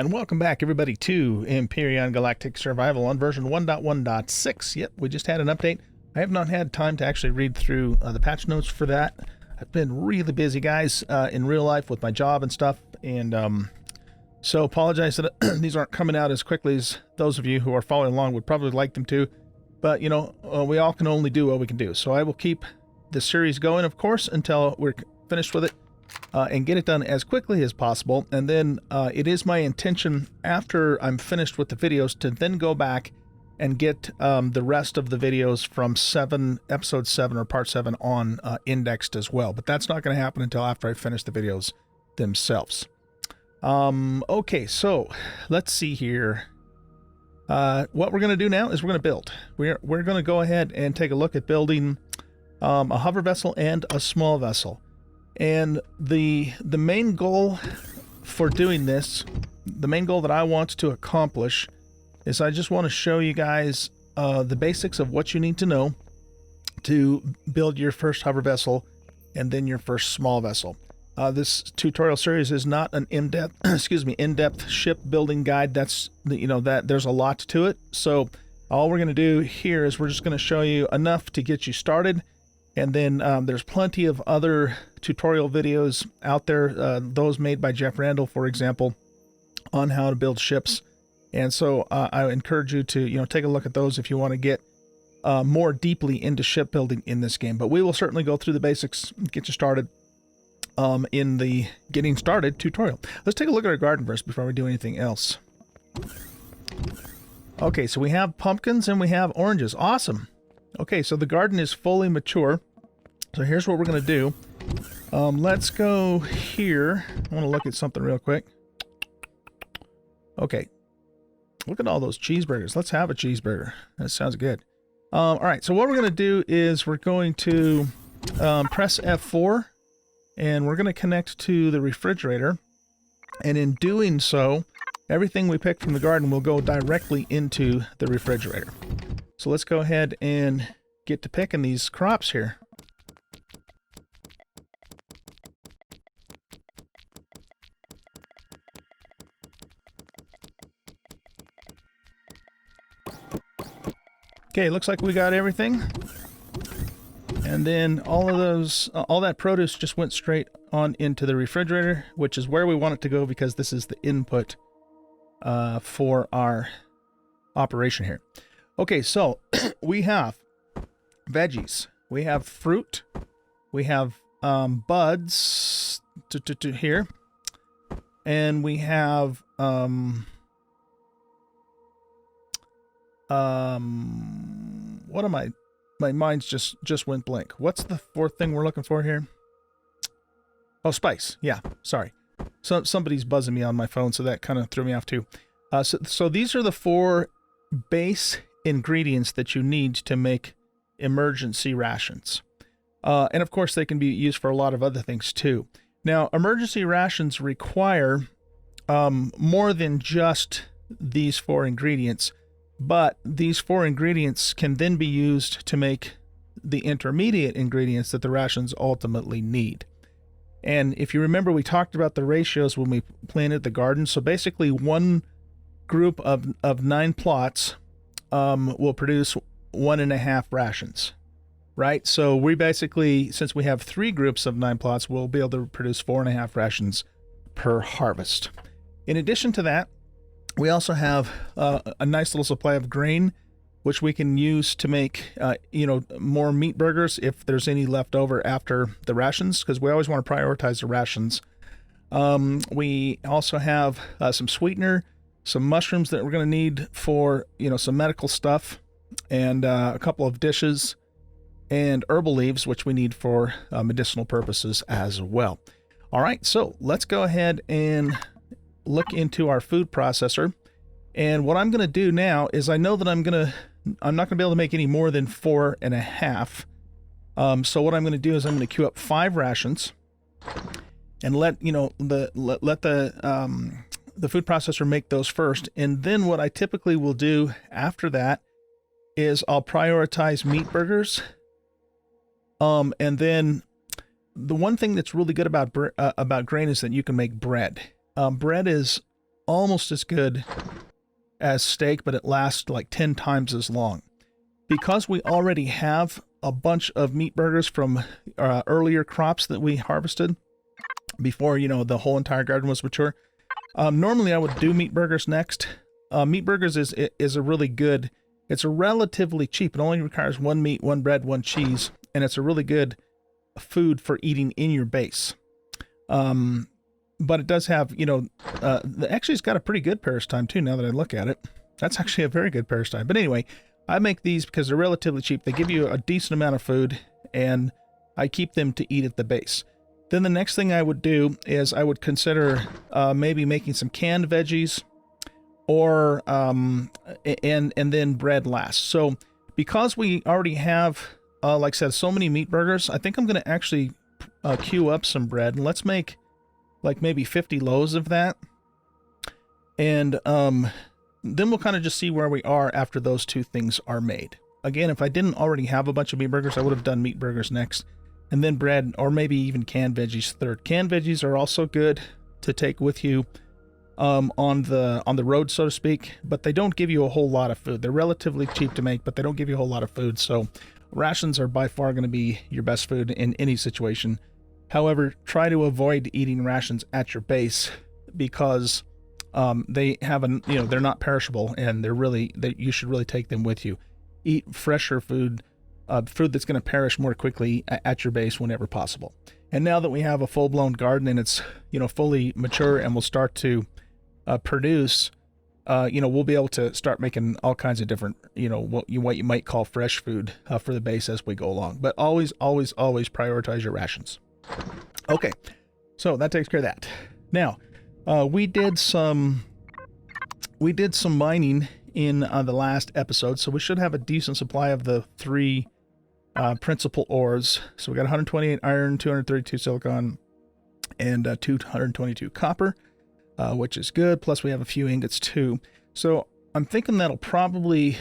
And welcome back, everybody, to Empyrion Galactic Survival on version 1.1.6. Yep, we just had an update. I have not had time to actually read through the patch notes for that. I've been really busy, guys, in real life with my job and stuff, and so apologize that these aren't coming out as quickly as those of you who are following along would probably like them to. But, you know, we all can only do what we can do. So I will keep the series going, of course, until we're finished with it. And get it done as quickly as possible. And then it is my intention, after I'm finished with the videos, to then go back and get the rest of the videos from episode 7 or part 7 on indexed as well. But that's not going to happen until after I finish the videos themselves. Okay, so let's see here. What we're going to do now is we're going to build. We're going to go ahead and take a look at building a hover vessel and a small vessel. And the main goal for doing this, the main goal that I want to accomplish, is I just want to show you guys the basics of what you need to know to build your first hover vessel and then your first small vessel. This tutorial series is not an in-depth, in-depth ship building guide. That's, you know, that there's a lot to it. So all we're going to do here is we're just going to show you enough to get you started. And then there's plenty of other tutorial videos out there, those made by Jeff Randall, for example, on how to build ships. And so I encourage you to, you know, take a look at those if you want to get more deeply into shipbuilding in this game. But we will certainly go through the basics, get you started in the getting started tutorial. Let's take a look at our garden first before we do anything else. Okay, so we have pumpkins and we have oranges. Awesome. Okay, so the garden is fully mature. So here's what we're going to do. Let's go here. I want to look at something real quick. Okay. Look at all those cheeseburgers. Let's have a cheeseburger. That sounds good. All right, so what we're going to do is we're going to press F4, and we're going to connect to the refrigerator. And in doing so, everything we pick from the garden will go directly into the refrigerator. So let's go ahead and get to picking these crops here. Okay, looks like we got everything. And then all of those, all that produce just went straight on into the refrigerator, which is where we want it to go because this is the input for our operation here. Okay, so we have veggies, we have fruit, we have buds here, and we have what am I? My mind's just went blank. What's the fourth thing we're looking for here? Oh, spice. Yeah, sorry. So somebody's buzzing me on my phone, so that kind of threw me off too. So these are the 4 base ingredients that you need to make emergency rations. And of course they can be used for a lot of other things too. Now, emergency rations require more than just these 4 ingredients, but these 4 ingredients can then be used to make the intermediate ingredients that the rations ultimately need. And if you remember, we talked about the ratios when we planted the garden. So basically one group of 9 plots will produce 1.5 rations, right? So we basically, since we have 3 groups of 9 plots, we'll be able to produce 4.5 rations per harvest. In addition to that, we also have a nice little supply of grain, which we can use to make, you know, more meat burgers if there's any left over after the rations, because we always want to prioritize the rations. We also have some sweetener, some mushrooms that we're going to need for, you know, some medical stuff, and a couple of dishes, and herbal leaves, which we need for medicinal purposes as well. All right, so let's go ahead and look into our food processor. And what I'm going to do now is I know that I'm not going to be able to make any more than 4.5. So what I'm going to do is I'm going to queue up 5 rations and let, you know, let the food processor make those first. And then what I typically will do after that is I'll prioritize meat burgers. And then the one thing that's really good about grain is that you can make bread. Bread is almost as good as steak, but it lasts like 10 times as long. Because we already have a bunch of meat burgers from earlier crops that we harvested before, you know, the whole entire garden was mature. Normally I would do meat burgers next. Meat burgers is a really good, it's a relatively cheap. It only requires 1 meat, 1 bread, 1 cheese, and it's a really good food for eating in your base. But it does have, you know, actually it's got a pretty good perish time too, now that I look at it. That's actually a very good perish time. But anyway, I make these because they're relatively cheap. They give you a decent amount of food, and I keep them to eat at the base. Then the next thing I would do is I would consider maybe making some canned veggies, or and then bread last. So because we already have, like I said, so many meat burgers, I think I'm going to actually queue up some bread, and let's make like maybe 50 loaves of that. And then we'll kind of just see where we are after those two things are made. Again, if I didn't already have a bunch of meat burgers, I would have done meat burgers next, and then bread, or maybe even canned veggies third. Canned veggies are also good to take with you on the road, so to speak, but they don't give you a whole lot of food. They're relatively cheap to make, but they don't give you a whole lot of food. So rations are by far going to be your best food in any situation. However, try to avoid eating rations at your base, because they have they're not perishable, and you should really take them with you. Eat fresher food, food that's going to perish more quickly at your base whenever possible. And now that we have a full-blown garden and it's, you know, fully mature and will start to produce, you know, we'll be able to start making all kinds of different, you know, what you might call fresh food for the base as we go along. But always, always, always prioritize your rations. Okay, so that takes care of that. Now, we did some mining in the last episode, so we should have a decent supply of the 3 principal ores. So we got 128 iron, 232 silicon, and 222 copper, which is good. Plus we have a few ingots too. So I'm thinking that'll probably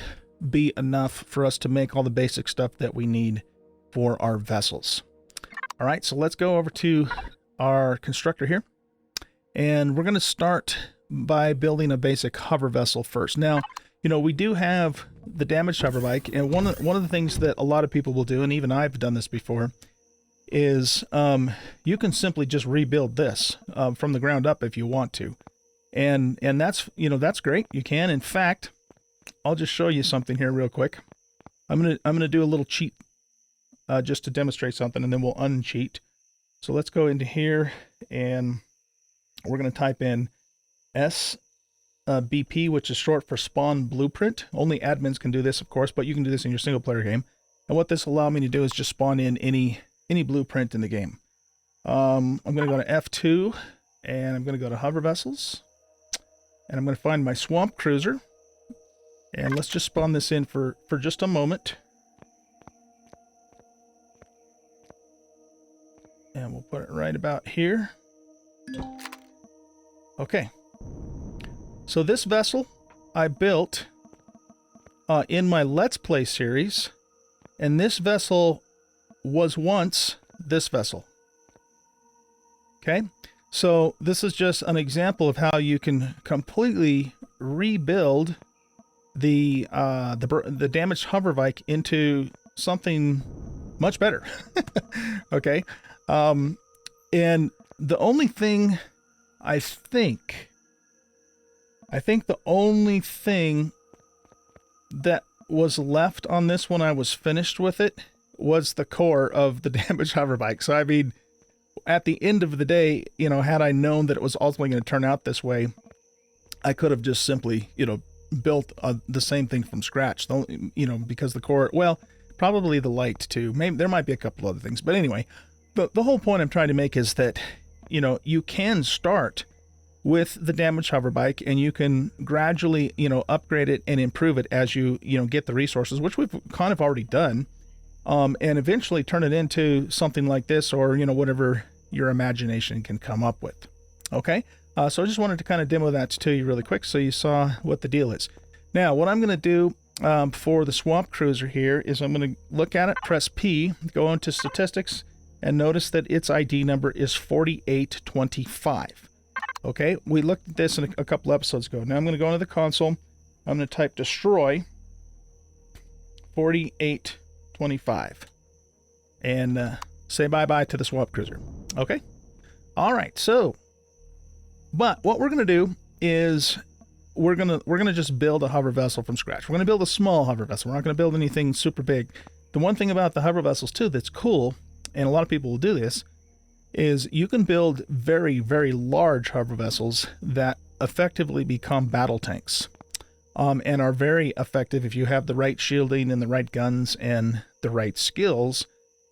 be enough for us to make all the basic stuff that we need for our vessels. All right, so let's go over to our constructor here, and we're going to start by building a basic hover vessel first. Now, you know, we do have the damaged hover bike, and one of the things that a lot of people will do, and even I've done this before, is you can simply just rebuild this from the ground up if you want to, and that's, you know, that's great. You can. In fact, I'll just show you something here real quick. I'm gonna do a little cheat just to demonstrate something, and then we'll uncheat. So let's go into here, and we're gonna type in BP, which is short for Spawn Blueprint. Only admins can do this, of course, but you can do this in your single player game. And what this will allow me to do is just spawn in any blueprint in the game. I'm going to go to F2, and I'm going to go to Hover Vessels, and I'm going to find my Swamp Cruiser, and let's just spawn this in for just a moment. And we'll put it right about here. Okay. So this vessel I built in my Let's Play series, and this vessel was once this vessel. Okay, so this is just an example of how you can completely rebuild the damaged hover bike into something much better. Okay, and the only thing I think the only thing that was left on this when I was finished with it was the core of the damaged hover bike. So I mean, at the end of the day, you know, had I known that it was ultimately going to turn out this way, I could have just simply, you know, built the same thing from scratch. You know, because the core, well, probably the light too. Maybe there might be a couple other things, but anyway, the whole point I'm trying to make is that, you know, you can start with the damaged hover bike, and you can gradually, you know, upgrade it and improve it as you know, get the resources, which we've kind of already done, and eventually turn it into something like this, or, you know, whatever your imagination can come up with. Okay, so I just wanted to kind of demo that to you really quick so you saw what the deal is. Now, what I'm going to do for the Swamp Cruiser here is I'm going to look at it, press P, go into statistics, and notice that its ID number is 4825. Okay, we looked at this in a couple episodes ago. Now I'm going to go into the console. I'm going to type destroy 4825 and say bye-bye to the swamp cruiser. Okay? All right, so, but what we're going to do is we're gonna just build a hover vessel from scratch. We're going to build a small hover vessel. We're not going to build anything super big. The one thing about the hover vessels, too, that's cool, and a lot of people will do this, is you can build very, very large hover vessels that effectively become battle tanks, and are very effective if you have the right shielding and the right guns and the right skills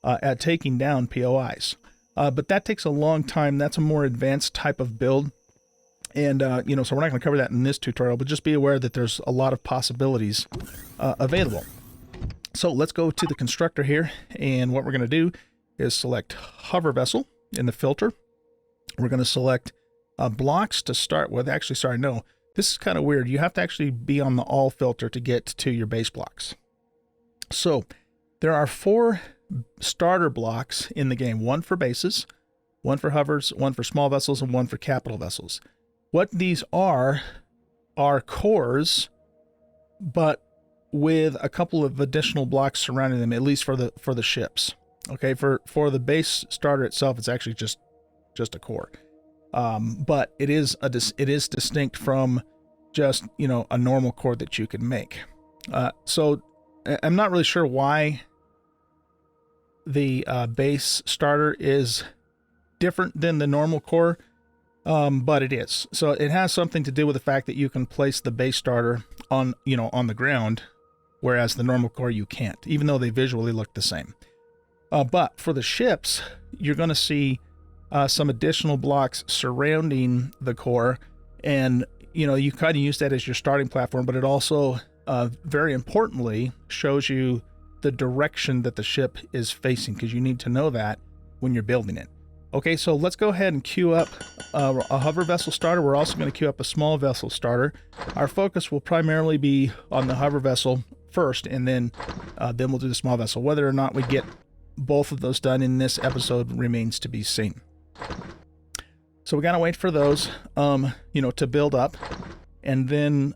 at taking down POIs. But that takes a long time. That's a more advanced type of build. And, you know, so we're not going to cover that in this tutorial, but just be aware that there's a lot of possibilities available. So let's go to the constructor here. And what we're going to do is select hover vessel in the filter. We're going to select blocks to start with. Actually, sorry, no, this is kind of weird. You have to actually be on the all filter to get to your base blocks. So there are 4 starter blocks in the game, 1 for bases, 1 for hovers, 1 for small vessels, and 1 for capital vessels. What these are cores, but with a couple of additional blocks surrounding them, at least for the ships. Okay, for the base starter itself, it's actually just a core, but it is distinct from just, you know, a normal core that you can make. So I'm not really sure why the base starter is different than the normal core. But it is. So it has something to do with the fact that you can place the base starter on the ground, whereas the normal core you can't, even though they visually look the same. But for the ships, you're going to see some additional blocks surrounding the core, and you kind of use that as your starting platform, but it also, very importantly, shows you the direction that the ship is facing, because you need to know that when you're building it. Okay, so let's go ahead and queue up a hover vessel starter. We're also going to queue up a small vessel starter. Our focus will primarily be on the hover vessel first, and then we'll do the small vessel. Whether or not we get both of those done in this episode remains to be seen. So we got to wait for those, to build up. And then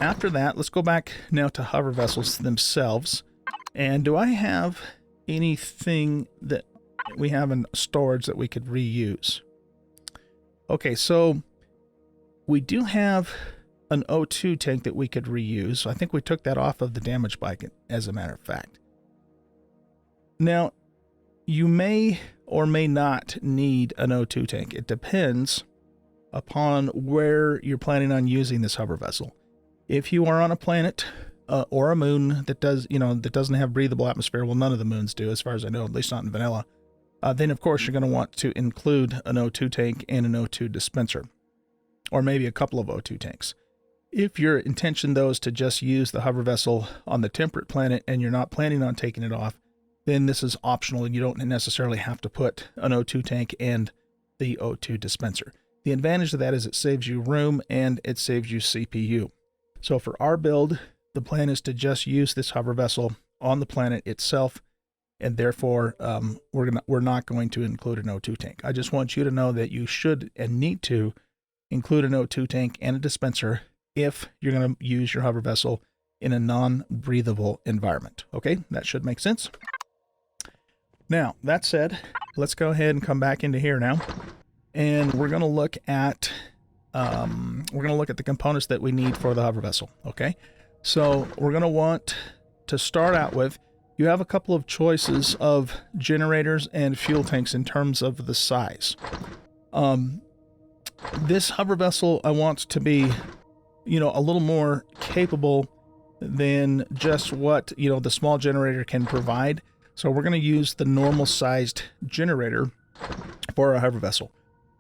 after that, let's go back now to hover vessels themselves. And do I have anything that we have in storage that we could reuse? Okay, so we do have an O2 tank that we could reuse. I think we took that off of the damage bike, as a matter of fact. Now, you may or may not need an O2 tank. It depends upon where you're planning on using this hover vessel. If you are on a planet or a moon that doesn't have breathable atmosphere, well, none of the moons do, as far as I know, at least not in vanilla. Then, of course, you're going to want to include an O2 tank and an O2 dispenser, or maybe a couple of O2 tanks. If your intention, though, is to just use the hover vessel on the temperate planet and you're not planning on taking it off, then this is optional and you don't necessarily have to put an O2 tank and the O2 dispenser. The advantage of that is it saves you room and it saves you CPU. So for our build, the plan is to just use this hover vessel on the planet itself, and therefore we're not going to include an O2 tank. I just want you to know that you should and need to include an O2 tank and a dispenser if you're going to use your hover vessel in a non-breathable environment. Okay, that should make sense. Now, that said, let's go ahead and come back into here now, and we're going to look at the components that we need for the hover vessel. Okay, so we're going to want to start out with, you have a couple of choices of generators and fuel tanks in terms of the size. This hover vessel I want to be, a little more capable than just what, the small generator can provide. So we're going to use the normal sized generator for our hover vessel.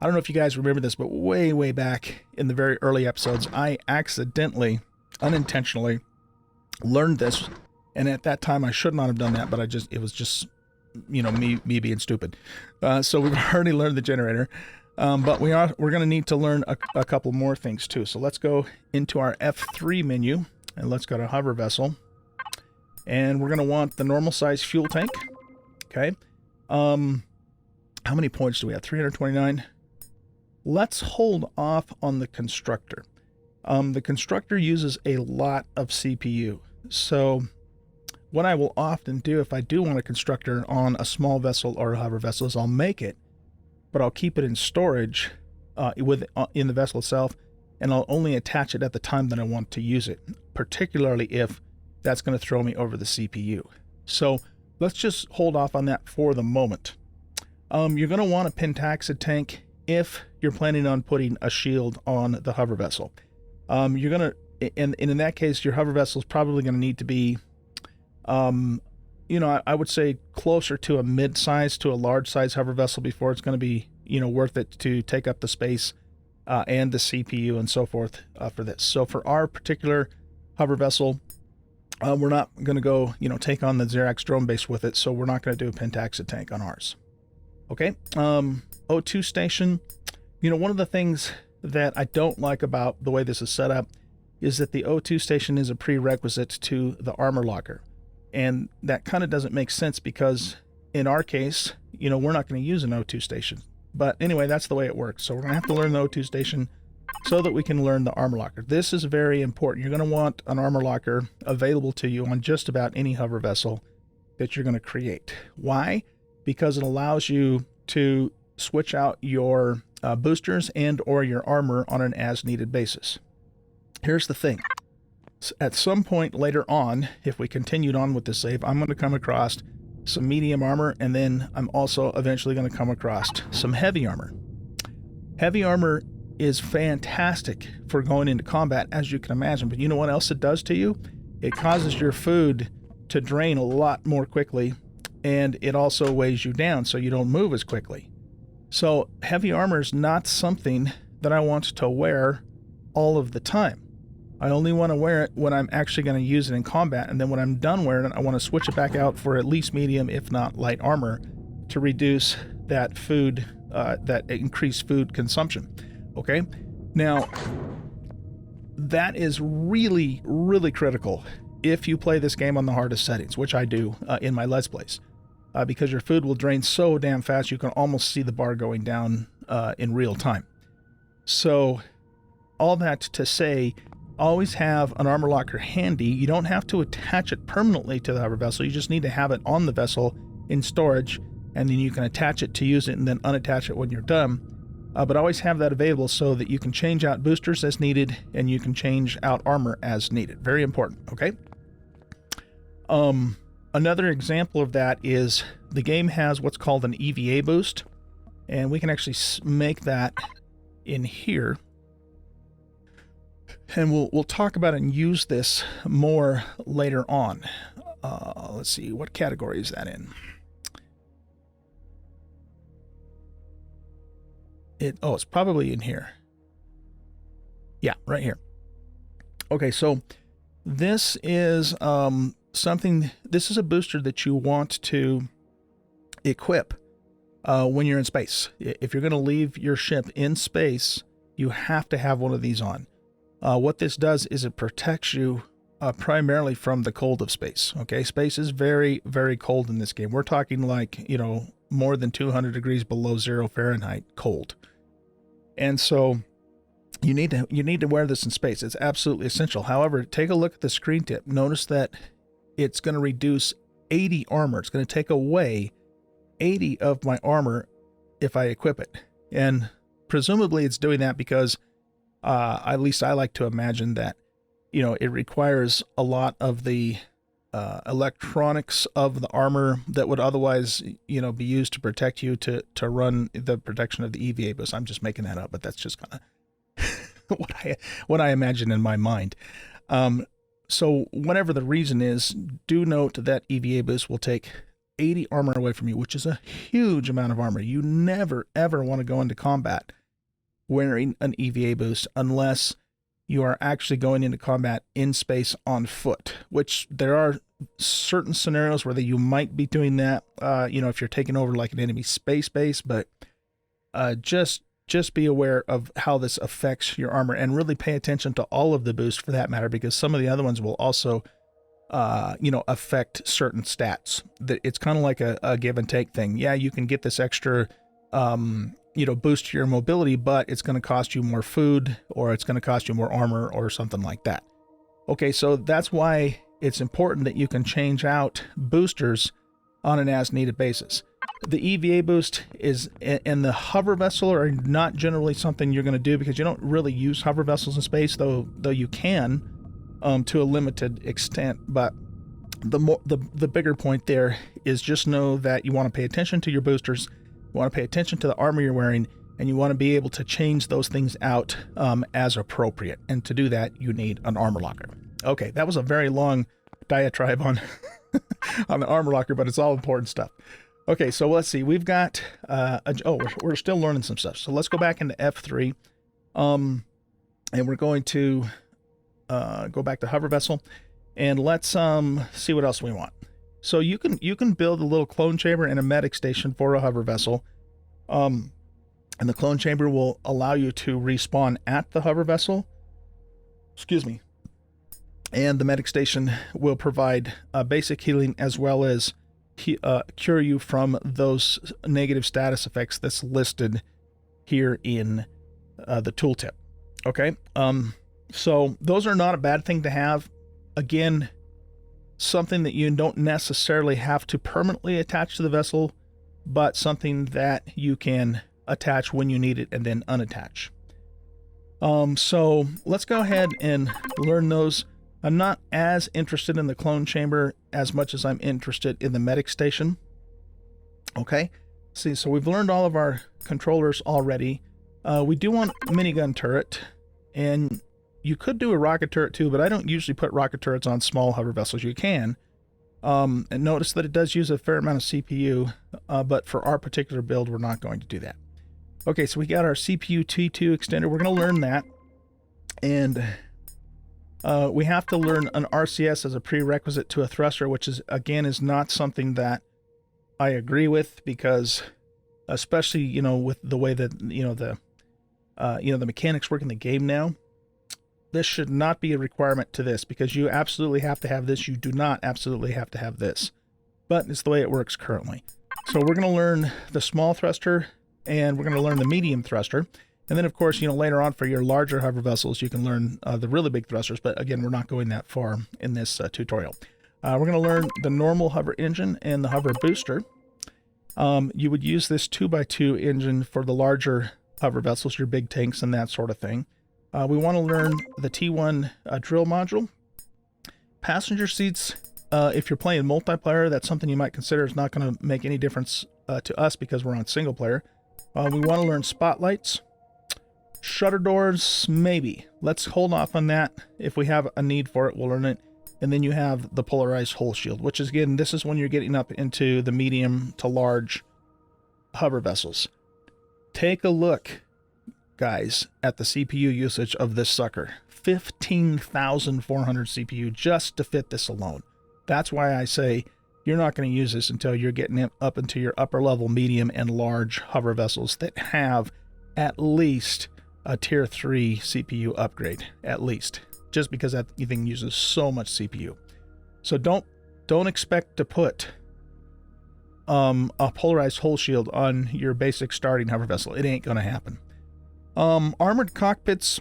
I don't know if you guys remember this, but way, way back in the very early episodes, I unintentionally learned this. And at that time, I should not have done that, but it was just, me being stupid. So we've already learned the generator, but we're going to need to learn a couple more things too. So let's go into our F3 menu and let's go to hover vessel. And we're going to want the normal size fuel tank. Okay. How many points do we have? 329. let's hold off on the Constructor. The Constructor uses a lot of CPU. So what I will often do if I do want a Constructor on a small vessel or a hover vessel is I'll make it, but I'll keep it in storage in the vessel itself, and I'll only attach it at the time that I want to use it, particularly if that's going to throw me over the CPU. So let's just hold off on that for the moment. You're going to want a pentaxid tank if you're planning on putting a shield on the hover vessel. You're going to, and in that case, your hover vessel is probably going to need to be, I would say closer to a mid-size to a large-size hover vessel before it's going to be, worth it to take up the space and the CPU and so forth for this. So for our particular hover vessel, we're not going to go, take on the Xerax drone base with it, so we're not going to do a pentaxid tank on ours. Okay, O2 station. One of the things that I don't like about the way this is set up is that the O2 station is a prerequisite to the armor locker. And that kind of doesn't make sense because in our case, we're not going to use an O2 station. But anyway, that's the way it works. So we're going to have to learn the O2 station so that we can learn the armor locker. This is very important. You're going to want an armor locker available to you on just about any hover vessel that you're going to create. Why? Because it allows you to switch out your boosters and or your armor on an as-needed basis. Here's the thing. At some point later on, if we continued on with this save, I'm going to come across some medium armor, and then I'm also eventually going to come across some heavy armor. Heavy armor is fantastic for going into combat, as you can imagine, but you know what else it does to you? It causes your food to drain a lot more quickly, and it also weighs you down so you don't move as quickly. So heavy armor is not something that I want to wear all of the time. I only want to wear it when I'm actually going to use it in combat, and then when I'm done wearing it, I want to switch it back out for at least medium, if not light armor, to reduce that food, that increased food consumption. Okay? Now, that is really, really critical if you play this game on the hardest settings, which I do in my Let's Plays, because your food will drain so damn fast you can almost see the bar going down in real time. So, all that to say, always have an armor locker handy. You don't have to attach it permanently to the hover vessel. You just need to have it on the vessel in storage, and then you can attach it to use it and then unattach it when you're done. But always have that available so that you can change out boosters as needed and you can change out armor as needed. Very important, okay? Another example of that is the game has what's called an EVA boost, and we can actually make that in here. And we'll talk about it and use this more later on. Let's see, what category is that in? It's probably in here. Yeah, right here. Okay, so this is this is a booster that you want to equip when you're in space. If you're going to leave your ship in space, you have to have one of these on. What this does is it protects you primarily from the cold of space. Okay, space is very, very cold in this game. We're talking like, more than 200 degrees below 0 Fahrenheit cold. And so you need to wear this in space. It's absolutely essential. However, take a look at the screen tip. Notice that it's going to reduce 80 armor. It's going to take away 80 of my armor if I equip it. And presumably it's doing that because at least I like to imagine that, it requires a lot of the electronics of the armor that would otherwise, be used to protect you to run the protection of the EVA boost. I'm just making that up, but that's just kind of what I imagine in my mind. So whatever the reason is, do note that EVA boost will take 80 armor away from you, which is a huge amount of armor. You never, ever want to go into combat wearing an EVA boost unless you are actually going into combat in space on foot, which there are certain scenarios where you might be doing that, if you're taking over like an enemy space base, but just be aware of how this affects your armor and really pay attention to all of the boosts for that matter, because some of the other ones will also, affect certain stats. It's kind of like a give and take thing. Yeah, you can get this extra you know, boost your mobility, but it's going to cost you more food, or it's going to cost you more armor or something like that. Okay, so that's why it's important that you can change out boosters on an as-needed basis. The EVA boost is and the hover vessel are not generally something you're going to do, because you don't really use hover vessels in space, though you can to a limited extent. But the bigger point there is just know that you want to pay attention to your boosters, you want to pay attention to the armor you're wearing, and you want to be able to change those things out as appropriate. And to do that, you need an armor locker. Okay, that was a very long diatribe on on the armor locker, but it's all important stuff. Okay, so let's see. We've got we're still learning some stuff. So let's go back into F3, and we're going to go back to hover vessel, and let's see what else we want. So you can build a little clone chamber and a medic station for a hover vessel, and the clone chamber will allow you to respawn at the hover vessel. Excuse me. And the medic station will provide basic healing, as well as cure you from those negative status effects that's listed here in the tooltip. Okay, so those are not a bad thing to have. Again, something that you don't necessarily have to permanently attach to the vessel, but something that you can attach when you need it and then unattach. So let's go ahead and learn those. I'm not as interested in the clone chamber as much as I'm interested in the medic station. Okay, see, so we've learned all of our controllers already. We do want minigun turret, and you could do a rocket turret too, but I don't usually put rocket turrets on small hover vessels. You can, and notice that it does use a fair amount of CPU, but for our particular build, we're not going to do that. Okay, so we got our CPU T2 extender. We're going to learn that, and we have to learn an RCS as a prerequisite to a thruster, which is, again, is not something that I agree with, because especially, you know, with the way that, the mechanics work in the game now, this should not be a requirement to this, because you absolutely have to have this. You do not absolutely have to have this, but it's the way it works currently. So we're going to learn the small thruster, and we're going to learn the medium thruster. And then, of course, later on for your larger hover vessels, you can learn the really big thrusters. But again, we're not going that far in this tutorial. We're going to learn the normal hover engine and the hover booster. You would use this 2x2 engine for the larger hover vessels, your big tanks and that sort of thing. We want to learn the T1 drill module. Passenger seats, if you're playing multiplayer, that's something you might consider. Is not going to make any difference to us because we're on single player. We want to learn spotlights. Shutter doors, maybe. Let's hold off on that. If we have a need for it, we'll learn it. And then you have the polarized hull shield, which is, again, this is when you're getting up into the medium to large hover vessels. Take a look, guys, at the CPU usage of this sucker. 15,400 CPU just to fit this alone. That's why I say you're not going to use this until you're getting up into your upper level, medium, and large hover vessels that have at least a tier 3 CPU upgrade, at least, just because that thing uses so much CPU. So don't expect to put a polarized hull shield on your basic starting hover vessel. It ain't gonna happen. Armored cockpits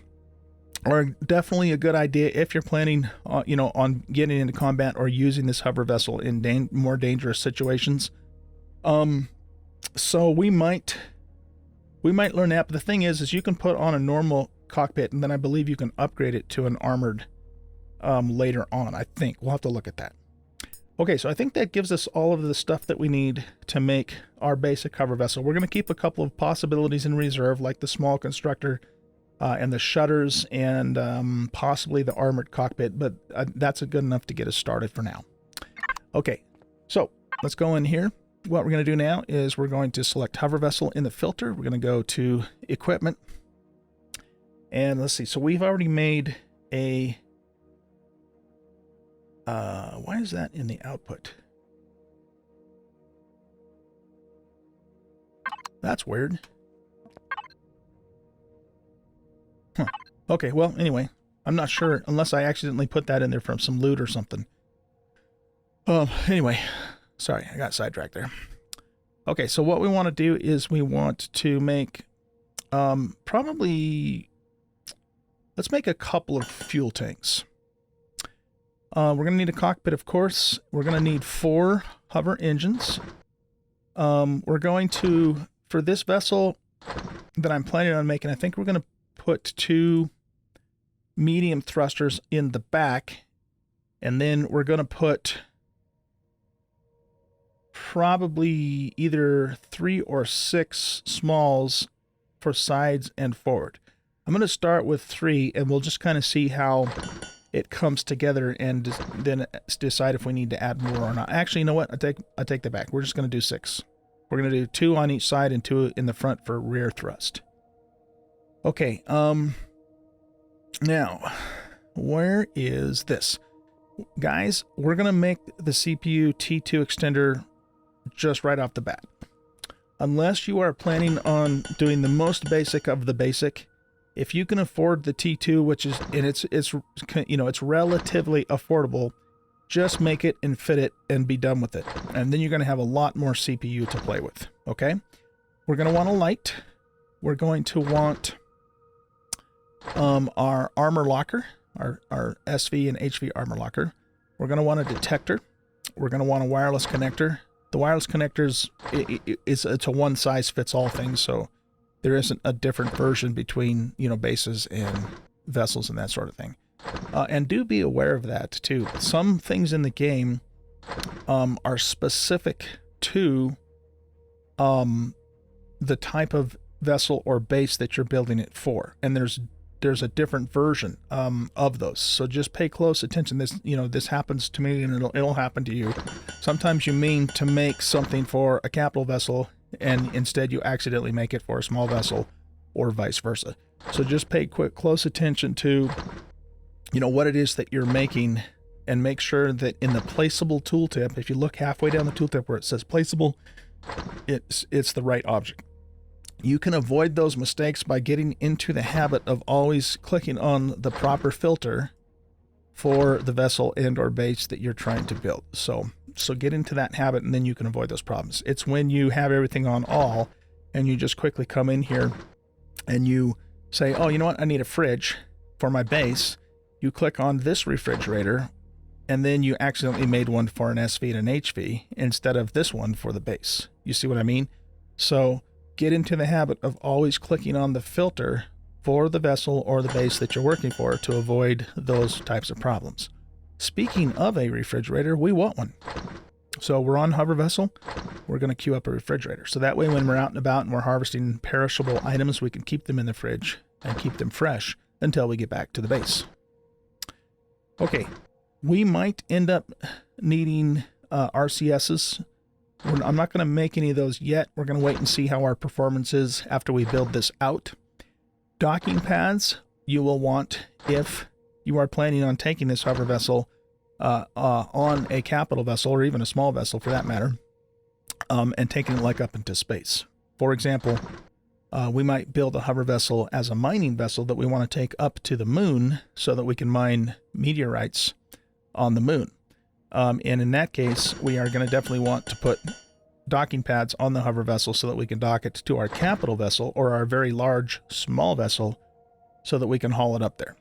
are definitely a good idea if you're planning on getting into combat or using this hover vessel in more dangerous situations. So we might learn that, but the thing is you can put on a normal cockpit, and then I believe you can upgrade it to an armored later on. I think we'll have to look at that. Okay, so I think that gives us all of the stuff that we need to make our basic hover vessel. We're going to keep a couple of possibilities in reserve, like the small constructor and the shutters, and possibly the armored cockpit, but that's good enough to get us started for now. Okay, so let's go in here. What we're going to do now is we're going to select hover vessel in the filter. We're going to go to equipment, and let's see. So we've already made a why is that in the output? That's weird. Huh. Okay, well, anyway, I'm not sure unless I accidentally put that in there from some loot or something. Anyway, sorry, I got sidetracked there. Okay, so what we want to do is we want to make probably, let's make a couple of fuel tanks. We're going to need a cockpit, of course. We're going to need 4 hover engines. We're going to, for this vessel that I'm planning on making, I think we're going to put 2 medium thrusters in the back, and then we're going to put probably either 3 or 6 smalls for sides and forward. I'm going to start with 3, and we'll just kind of see how it comes together, and then decide if we need to add more or not. Actually, you know what? I take that back. We're just going to do 6. We're going to do 2 on each side and 2 in the front for rear thrust. Okay. Now, where is this? Guys, we're going to make the CPU T2 extender just right off the bat. Unless you are planning on doing the most basic of the basic, if you can afford the T2, which is, and it's you know, it's relatively affordable, just make it and fit it and be done with it. And then you're going to have a lot more CPU to play with. Okay? We're going to want a light. We're going to want our armor locker, our SV and HV armor locker. We're going to want a detector. We're going to want a wireless connector. The wireless connectors, it's a one-size-fits-all thing, so there isn't a different version between, you know, bases and vessels and that sort of thing. And do be aware of that, too. Some things in the game are specific to the type of vessel or base that you're building it for. And there's a different version of those. So just pay close attention. This happens to me, and it'll happen to you. Sometimes you mean to make something for a capital vessel, and instead you accidentally make it for a small vessel, or vice versa. So just pay close attention to, you know, what it is that you're making, and make sure that in the placeable tooltip, if you look halfway down the tooltip where it says placeable, it's the right object. You can avoid those mistakes by getting into the habit of always clicking on the proper filter for the vessel and or base that you're trying to build. So get into that habit, and then you can avoid those problems. It's when you have everything on all and you just quickly come in here and you say, oh, you know what? I need a fridge for my base. You click on this refrigerator, and then you accidentally made one for an SV and an HV instead of this one for the base. You see what I mean? So get into the habit of always clicking on the filter for the vessel or the base that you're working for to avoid those types of problems. Speaking of a refrigerator, we want one. So we're on hover vessel. We're going to queue up a refrigerator. So that way when we're out and about and we're harvesting perishable items, we can keep them in the fridge and keep them fresh until we get back to the base. Okay, we might end up needing RCSs. I'm not going to make any of those yet. We're going to wait and see how our performance is after we build this out. Docking pads you will want if you are planning on taking this hover vessel on a capital vessel, or even a small vessel for that matter, and taking it like up into space. For example, we might build a hover vessel as a mining vessel that we want to take up to the moon so that we can mine meteorites on the moon. And in that case, we are going to definitely want to put docking pads on the hover vessel so that we can dock it to our capital vessel or our very large small vessel so that we can haul it up there.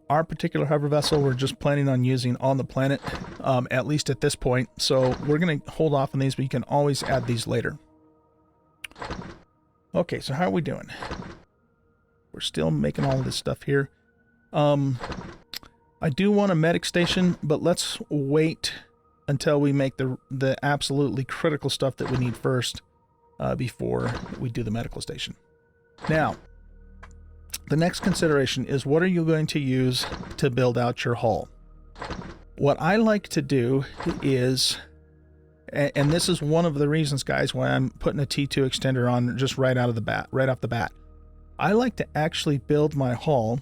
Our particular hover vessel we're just planning on using on the planet, at least at this point. So we're going to hold off on these, but you can always add these later. Okay, so how are we doing? We're still making all of this stuff here. I do want a medic station, but let's wait until we make the absolutely critical stuff that we need first before we do the medical station. Now, the next consideration is, what are you going to use to build out your hull? What I like to do is, and this is one of the reasons, guys, why I'm putting a T2 extender on just right off the bat. I like to actually build my hull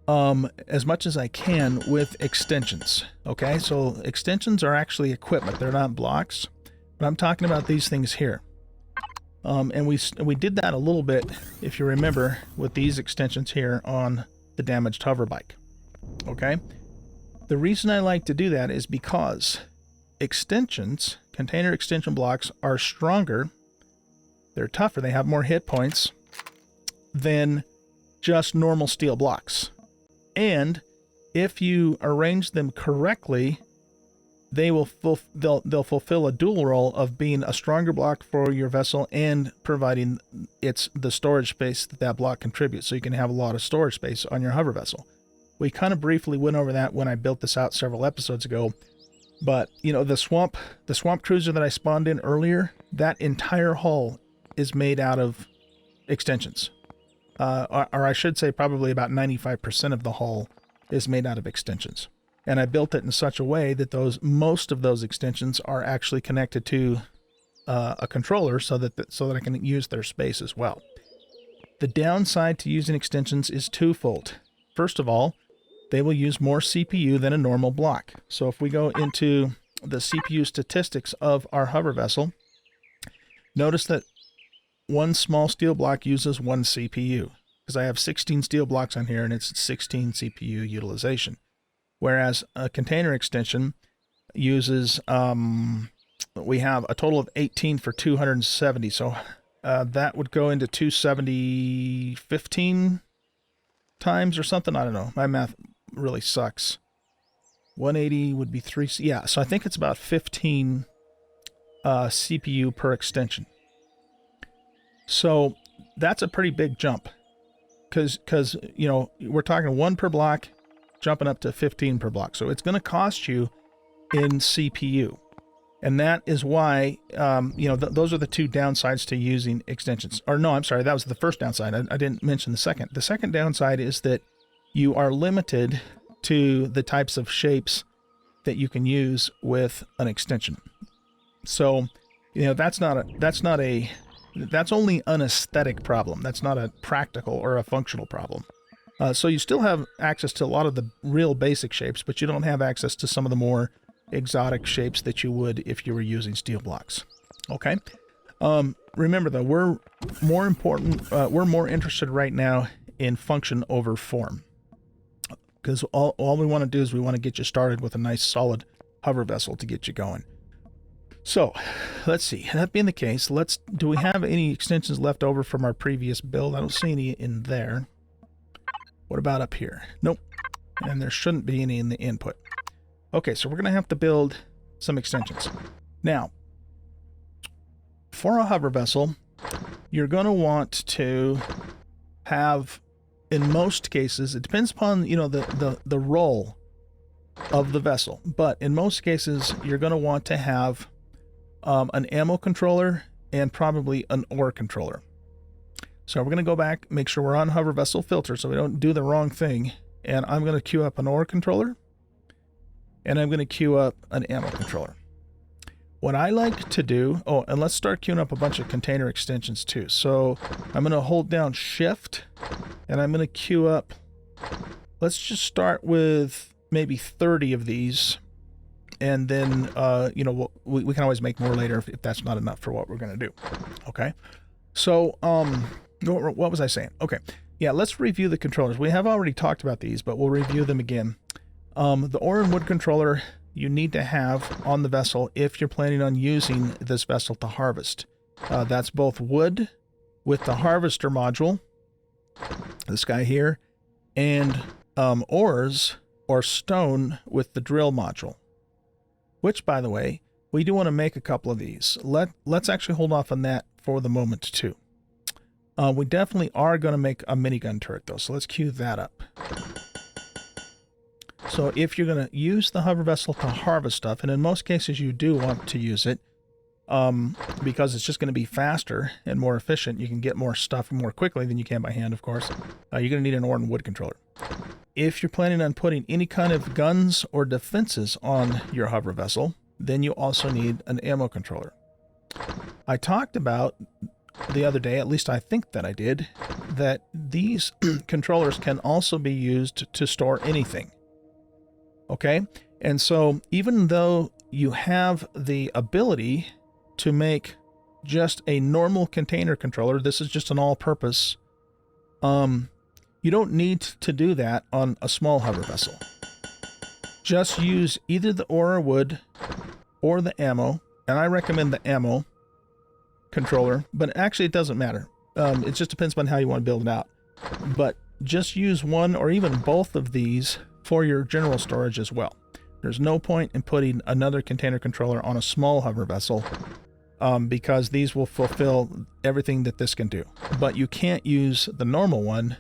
as much as I can with extensions. Okay, so extensions are actually equipment. They're not blocks, but I'm talking about these things here. And we did that a little bit, if you remember, with these extensions here on the damaged hover bike. Okay, the reason I like to do that is because extensions container extension blocks are stronger, they're tougher, they have more hit points than just normal steel blocks. And if you arrange them correctly, they'll fulfill a dual role of being a stronger block for your vessel and providing the storage space that block contributes, so you can have a lot of storage space on your hover vessel. We kind of briefly went over that when I built this out several episodes ago, but you know, the swamp cruiser that I spawned in earlier, that entire hull is made out of extensions, or I should say probably about 95% of the hull is made out of extensions. And I built it in such a way that most of those extensions are actually connected to a controller so that I can use their space as well. The downside to using extensions is twofold. First of all, they will use more CPU than a normal block. So if we go into the CPU statistics of our hover vessel, notice that one small steel block uses 1 CPU, because I have 16 steel blocks on here and it's 16 CPU utilization. Whereas a container extension uses, we have a total of 18 for 270. So that would go into 270 15 times or something. I don't know. My math really sucks. 180 would be 3. Yeah, so I think it's about 15 CPU per extension. So that's a pretty big jump. Because you know, we're talking 1 per block, jumping up to 15 per block. So it's going to cost you in CPU. And that is why, you know, those are the two downsides to using extensions. Or no, I'm sorry, that was the first downside. I didn't mention the second. The second downside is that you are limited to the types of shapes that you can use with an extension. So, you know, that's only an aesthetic problem. That's not a practical or a functional problem. So you still have access to a lot of the real basic shapes, but you don't have access to some of the more exotic shapes that you would if you were using steel blocks. Okay. Remember though, we're more interested right now in function over form, because all we want to do is we want to get you started with a nice solid hover vessel to get you going. So let's see, that being the case, do we have any extensions left over from our previous build? I don't see any in there. What about up here? Nope. And there shouldn't be any in the input. Okay, so we're going to have to build some extensions. Now, for a hover vessel, you're going to want to have, in most cases, it depends upon, you know, the role of the vessel, but in most cases, you're going to want to have an ammo controller and probably an ore controller. So we're going to go back, make sure we're on hover vessel filter so we don't do the wrong thing. And I'm going to queue up an ore controller. And I'm going to queue up an ammo controller. What I like to do, oh, and let's start queuing up a bunch of container extensions too. So I'm going to hold down shift and I'm going to queue up, let's just start with maybe 30 of these. And then, you know, we can always make more later if that's not enough for what we're going to do. Okay. So, what was I saying? Okay. Yeah, let's review the controllers. We have already talked about these, but we'll review them again. The Oren wood controller you need to have on the vessel if you're planning on using this vessel to harvest. That's both wood with the harvester module, this guy here, and ores or stone with the drill module. Which, by the way, we do want to make a couple of these. Let's actually hold off on that for the moment too. We definitely are going to make a minigun turret though, so let's queue that up. So if you're going to use the hover vessel to harvest stuff, and in most cases you do want to use it, because it's just going to be faster and more efficient, you can get more stuff more quickly than you can by hand, of course, you're going to need an Oren wood controller. If you're planning on putting any kind of guns or defenses on your hover vessel, then you also need an ammo controller. I talked about the other day, at least I think that I did, that these controllers can also be used to store anything. Okay? And so even though you have the ability to make just a normal container controller, this is just an all-purpose, you don't need to do that on a small hover vessel. Just use either the ore or wood or the ammo and I recommend the ammo controller, but actually it doesn't matter. It just depends on how you want to build it out. But just use one or even both of these for your general storage as well. There's no point in putting another container controller on a small hover vessel because these will fulfill everything that this can do. But you can't use the normal one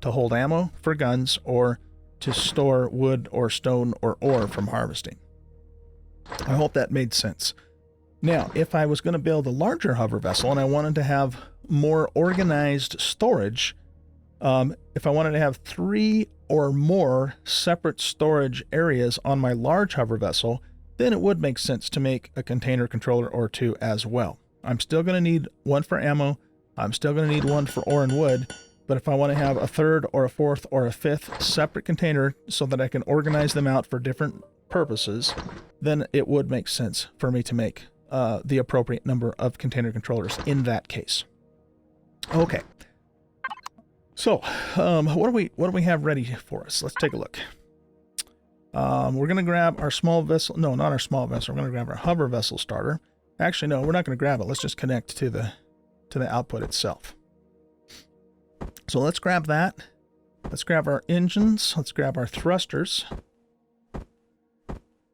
to hold ammo for guns or to store wood or stone or ore from harvesting. I hope that made sense. Now, if I was going to build a larger hover vessel and I wanted to have more organized storage, if I wanted to have 3 or more separate storage areas on my large hover vessel, then it would make sense to make a container controller or 2 as well. I'm still going to need one for ammo. I'm still going to need one for ore and wood. But if I want to have a 3rd or a 4th or a 5th separate container so that I can organize them out for different purposes, then it would make sense for me to make the appropriate number of container controllers in that case. Okay. So, what do we have ready for us? Let's take a look. We're going to grab our small vessel. No, not our small vessel. We're going to grab our hover vessel starter. Actually, no, we're not going to grab it. Let's just connect to the output itself. So let's grab that. Let's grab our engines. Let's grab our thrusters.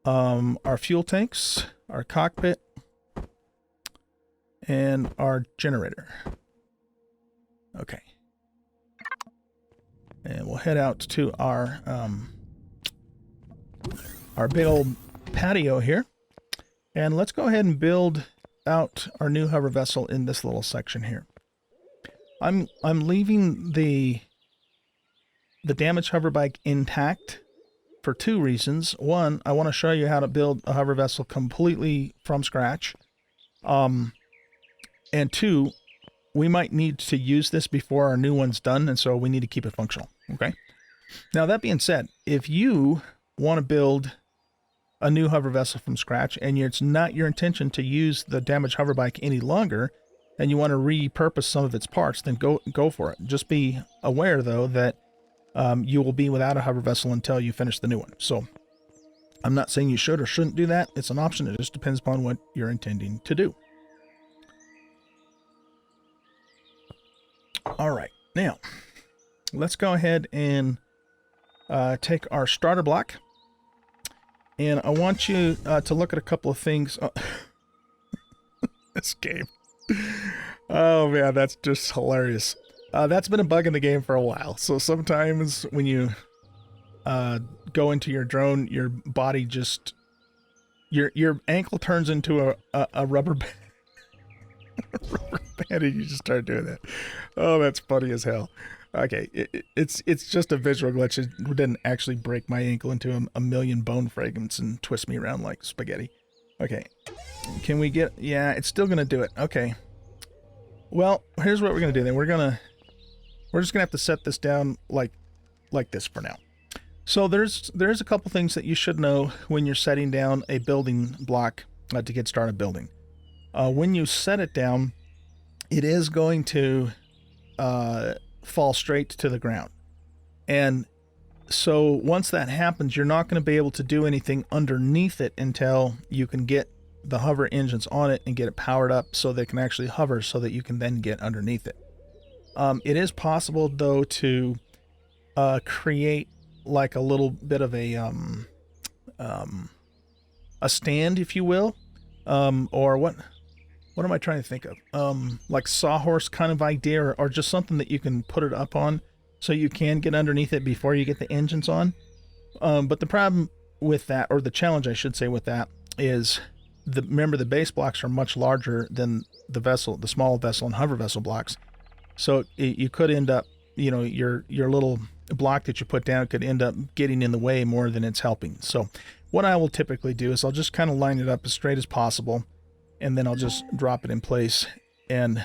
Our fuel tanks, our cockpit, and our generator. Okay. And we'll head out to our big old patio here. And let's go ahead and build out our new hover vessel in this little section here. I'm leaving the damaged hover bike intact for 2 reasons. One, I want to show you how to build a hover vessel completely from scratch. And 2, we might need to use this before our new one's done, and so we need to keep it functional. Okay. Now, that being said, if you want to build a new hover vessel from scratch and it's not your intention to use the damaged hover bike any longer, and you want to repurpose some of its parts, then go for it. Just be aware, though, that you will be without a hover vessel until you finish the new one. So I'm not saying you should or shouldn't do that. It's an option. It just depends upon what you're intending to do. All right. Now, let's go ahead and take our starter block. And I want you to look at a couple of things. This game. Oh man, that's just hilarious. That's been a bug in the game for a while. So sometimes when you go into your drone, your body just your ankle turns into a rubber band. Rubber band, and you just start doing that. Oh, that's funny as hell. Okay, it's just a visual glitch. It didn't actually break my ankle into a million bone fragments and twist me around like spaghetti. Okay, can we get... Yeah, it's still going to do it. Okay. Well, here's what we're going to do then. We're just going to have to set this down like this for now. So there's a couple things that you should know when you're setting down a building block to get started building. When you set it down, it is going to fall straight to the ground. And so once that happens, you're not going to be able to do anything underneath it until you can get the hover engines on it and get it powered up so they can actually hover so that you can then get underneath it. It is possible, though, to create like a little bit of a stand, if you will, or what am I trying to think of? Like sawhorse kind of idea, or just something that you can put it up on so you can get underneath it before you get the engines on. But the problem with that, or the challenge I should say with that, is remember the base blocks are much larger than the small vessel and hover vessel blocks. So you could end up, your little block that you put down could end up getting in the way more than it's helping. So what I will typically do is I'll just kind of line it up as straight as possible, and then I'll just drop it in place, and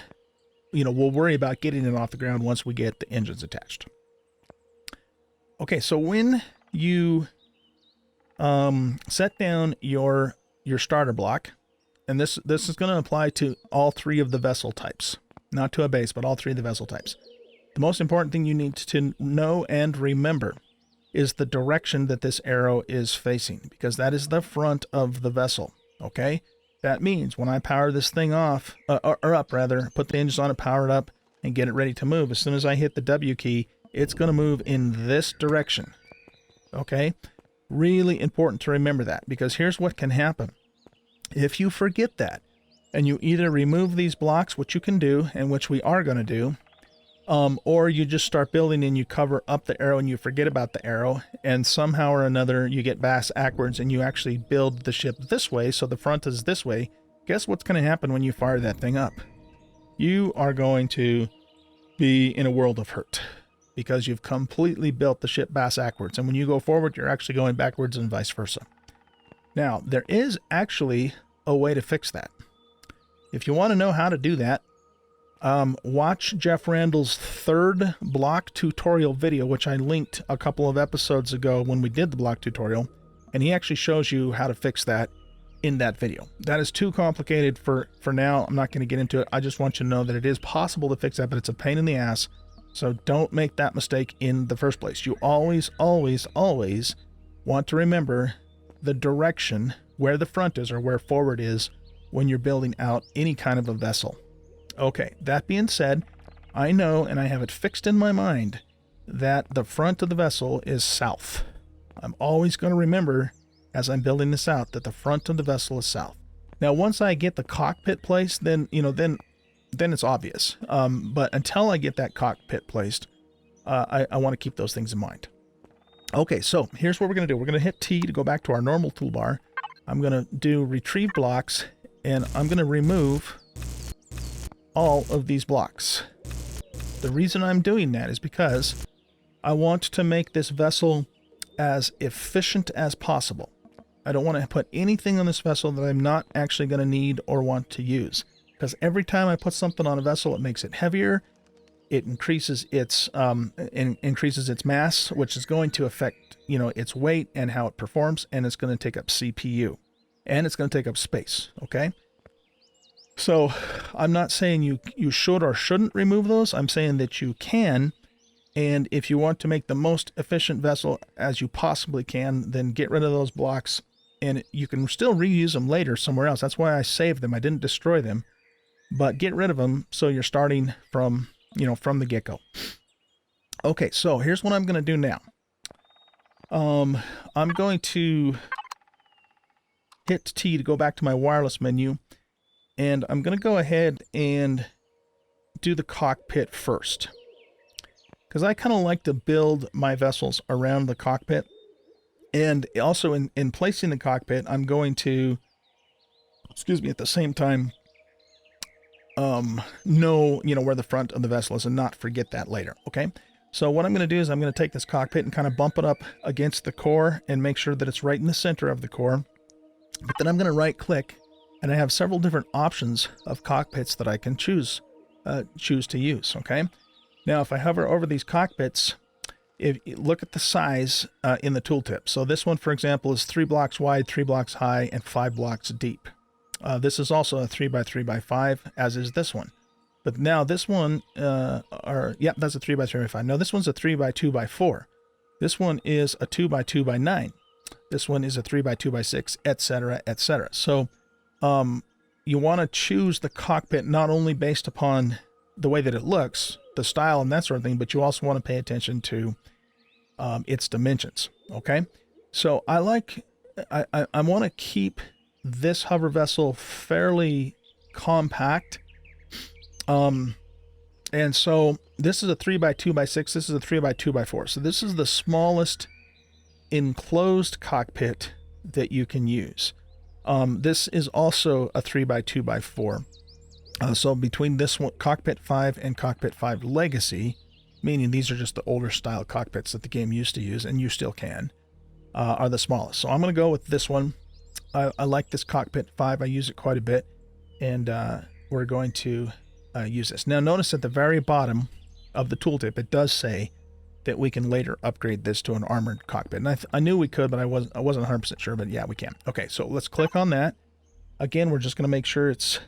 we'll worry about getting it off the ground once we get the engines attached. Okay, so when you set down your starter block, and this is going to apply to all 3 of the vessel types, not to a base, but all 3 of the vessel types. The most important thing you need to know and remember is the direction that this arrow is facing, because that is the front of the vessel, okay? That means when I power this thing off, or up rather, put the engines on it, power it up, and get it ready to move, as soon as I hit the W key, it's going to move in this direction. Okay? Really important to remember that, because here's what can happen. If you forget that, and you either remove these blocks, which you can do, and which we are going to do, or you just start building and you cover up the arrow and you forget about the arrow, and somehow or another you get backwards and you actually build the ship this way, so the front is this way, guess what's going to happen when you fire that thing up? You are going to be in a world of hurt, because you've completely built the ship backwards, and when you go forward, you're actually going backwards and vice versa. Now, there is actually a way to fix that. If you want to know how to do that, watch Jeff Randall's 3rd block tutorial video, which I linked a couple of episodes ago when we did the block tutorial, and he actually shows you how to fix that in that video. That is too complicated for now. I'm not going to get into it. I just want you to know that it is possible to fix that, but it's a pain in the ass, so don't make that mistake in the first place. You always, always, always want to remember the direction, where the front is or where forward is, when you're building out any kind of a vessel. Okay, that being said, I know, and I have it fixed in my mind, that the front of the vessel is south. I'm always going to remember, as I'm building this out, that the front of the vessel is south. Now, once I get the cockpit placed, then it's obvious. But until I get that cockpit placed, I want to keep those things in mind. Okay, so here's what we're going to do. We're going to hit T to go back to our normal toolbar. I'm going to do retrieve blocks, and I'm going to remove all of these blocks. The reason I'm doing that is because I want to make this vessel as efficient as possible. I don't want to put anything on this vessel that I'm not actually going to need or want to use, because every time I put something on a vessel, it makes it heavier. It increases its mass, which is going to affect, its weight and how it performs, and it's going to take up CPU, and it's going to take up space. Okay. So I'm not saying you should or shouldn't remove those. I'm saying that you can, and if you want to make the most efficient vessel as you possibly can, then get rid of those blocks, and you can still reuse them later somewhere else. That's why I saved them. I didn't destroy them, but get rid of them so you're starting from the get-go. Okay, so here's what I'm going to do now. I'm going to hit T to go back to my wireless menu, and I'm going to go ahead and do the cockpit first, because I kind of like to build my vessels around the cockpit. And also in placing the cockpit, I'm going to, at the same time, know, where the front of the vessel is and not forget that later. Okay. So what I'm going to do is I'm going to take this cockpit and kind of bump it up against the core and make sure that it's right in the center of the core. But then I'm going to right click, and I have several different options of cockpits that I can choose to use. Okay. Now, if I hover over these cockpits, if you look at the size in the tooltip. So this one, for example, is 3 blocks wide, 3 blocks high, and 5 blocks deep. This is also a 3x3x5, as is this one. But now this one, that's a 3x3x5. Now this one's a 3x2x4. This one is a 2x2x9. This one is a 3x2x6, etc., etc. So you want to choose the cockpit not only based upon the way that it looks, the style and that sort of thing, but you also want to pay attention to its dimensions. Okay, so I want to keep this hover vessel fairly compact, and so this is a 3x2x6. This is a 3x2x4. So this is the smallest enclosed cockpit that you can use. This is also a 3x2x4. So between this one, Cockpit 5 and Cockpit 5 Legacy, meaning these are just the older style cockpits that the game used to use, and you still can, are the smallest. So I'm going to go with this one. I like this Cockpit 5. I use it quite a bit, and we're going to use this. Now notice at the very bottom of the tooltip, it does say that we can later upgrade this to an armored cockpit. And I knew we could, but I wasn't 100% sure, but yeah, we can. Okay, so let's click on that. Again, we're just going to make sure it's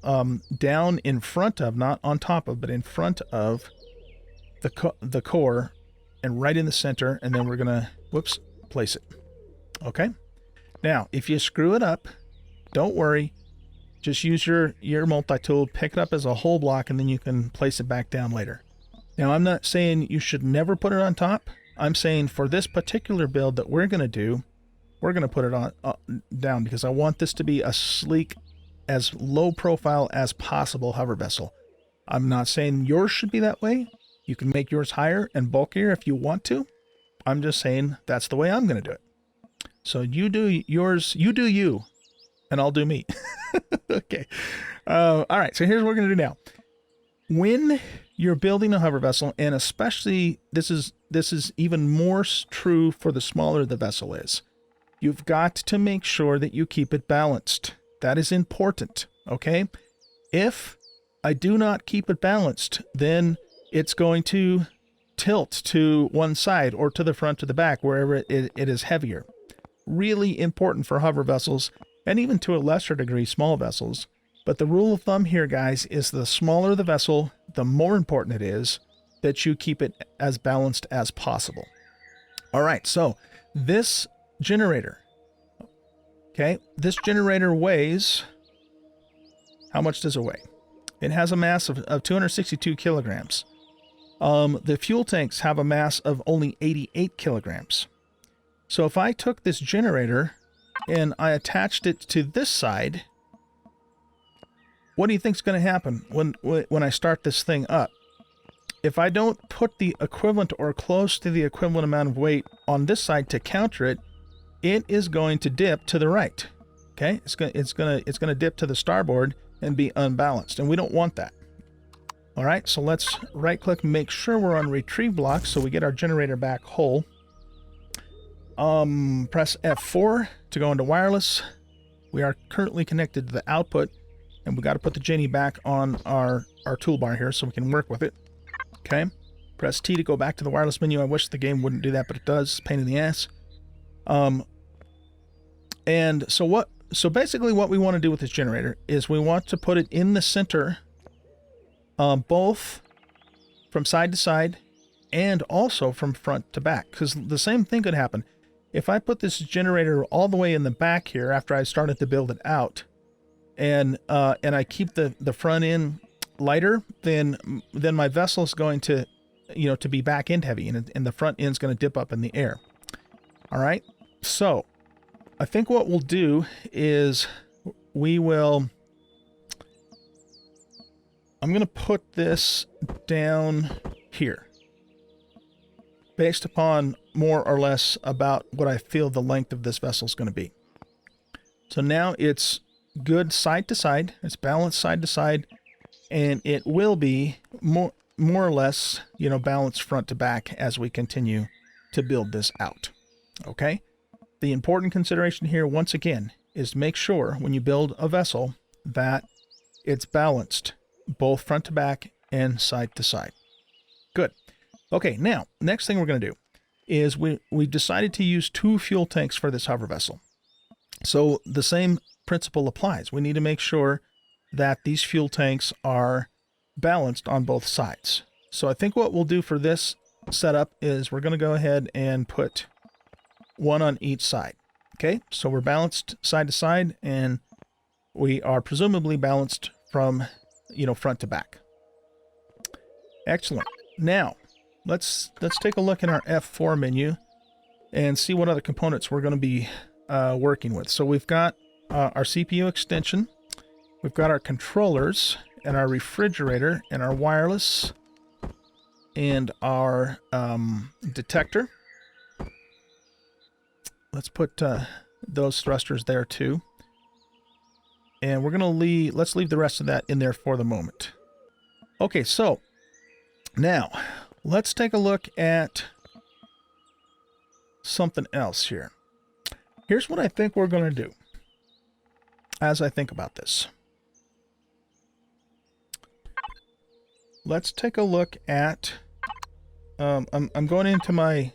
down in front of, not on top of, but in front of the core and right in the center, and then we're gonna place it. Okay, now if you screw it up, don't worry, Just use your multi-tool, pick it up as a whole block, and then you can place it back down later. Now, I'm not saying you should never put it on top. I'm saying for this particular build that we're going to do, we're going to put it on down because I want this to be a sleek, as low profile as possible hover vessel. I'm not saying yours should be that way. You can make yours higher and bulkier if you want to. I'm just saying that's the way I'm going to do it. So you do yours, you do you, and I'll do me. Okay. All right. So here's what we're going to do now. When you're building a hover vessel, and especially this is even more true for the smaller the vessel is, you've got to make sure that you keep it balanced. That is important. Okay. If I do not keep it balanced, then it's going to tilt to one side or to the front or the back, wherever it is heavier. Really important for hover vessels, and even to a lesser degree, small vessels. But the rule of thumb here, guys, is the smaller the vessel, the more important it is that you keep it as balanced as possible. All right, so this generator, okay, this generator weighs, how much does it weigh? It has a mass of 262 kilograms. The fuel tanks have a mass of only 88 kilograms. So if I took this generator and I attached it to this side, what do you think is going to happen when I start this thing up? If I don't put the equivalent or close to the equivalent amount of weight on this side to counter it, it is going to dip to the right. Okay, it's going to dip to the starboard and be unbalanced, and we don't want that. All right, so let's right-click, make sure we're on retrieve block, so we get our generator back whole. Press F4 to go into wireless. We are currently connected to the output, and we got to put the Genie back on our toolbar here so we can work with it. Okay, press T to go back to the wireless menu. I wish the game wouldn't do that, but it does. Pain in the ass. And so basically what we want to do with this generator is we want to put it in the center, both from side to side and also from front to back, because the same thing could happen. If I put this generator all the way in the back here after I started to build it out, and I keep the front end lighter, then my vessel is going to, to be back end heavy, and the front end's going to dip up in the air. All right, so I think what we'll do is I'm going to put this down here based upon more or less about what I feel the length of this vessel is going to be. So now it's good side to side, it's balanced side to side, and it will be more or less, balanced front to back as we continue to build this out. Okay? The important consideration here, once again, is to make sure when you build a vessel that it's balanced both front to back and side to side. Good. Okay, now, next thing we're going to do is we decided to use 2 fuel tanks for this hover vessel. So the same principle applies. We need to make sure that these fuel tanks are balanced on both sides. So I think what we'll do for this setup is we're going to go ahead and put one on each side. Okay, so we're balanced side to side, and we are presumably balanced from, front to back. Excellent. Now, let's take a look in our F4 menu and see what other components we're going to be working with. So we've got our CPU extension, we've got our controllers, and our refrigerator, and our wireless, and our detector. Let's put those thrusters there too. And we're going to let's leave the rest of that in there for the moment. Okay, so now let's take a look at something else here. Here's what I think we're going to do as I think about this. Let's take a look at, I'm going into my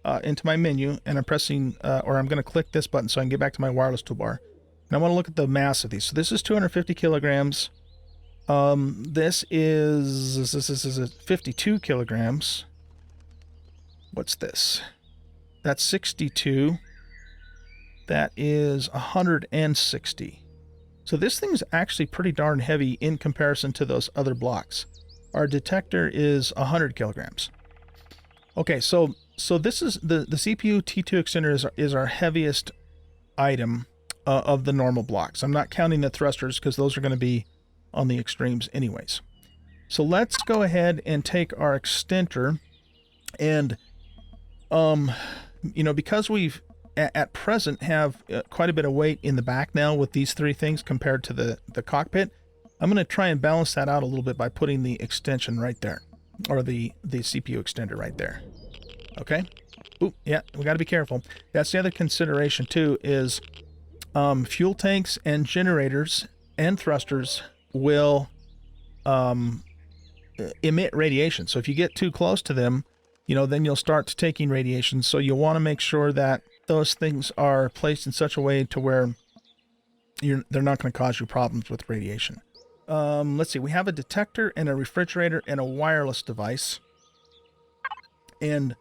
menu, and I'm pressing, or I'm going to click this button so I can get back to my wireless toolbar. And I want to look at the mass of these. So this is 250 kilograms. This is 52 kilograms. What's this? That's 62. That is 160. So this thing's actually pretty darn heavy in comparison to those other blocks. Our detector is 100 kilograms. Okay, so this is the CPU T2 extender is our heaviest item of the normal blocks. I'm not counting the thrusters because those are going to be on the extremes anyways. So let's go ahead and take our extender and, you know, because we've at present have quite a bit of weight in the back now with these three things compared to the cockpit, I'm going to try and balance that out a little bit by putting the extension right there, or the CPU extender right there. Okay. Ooh, yeah, we got to be careful. That's the other consideration too, is fuel tanks and generators and thrusters will emit radiation. So if you get too close to them, you know, then you'll start taking radiation. So you want to make sure that those things are placed in such a way to where they're not going to cause you problems with radiation. Let's see. We have a detector and a refrigerator and a wireless device. And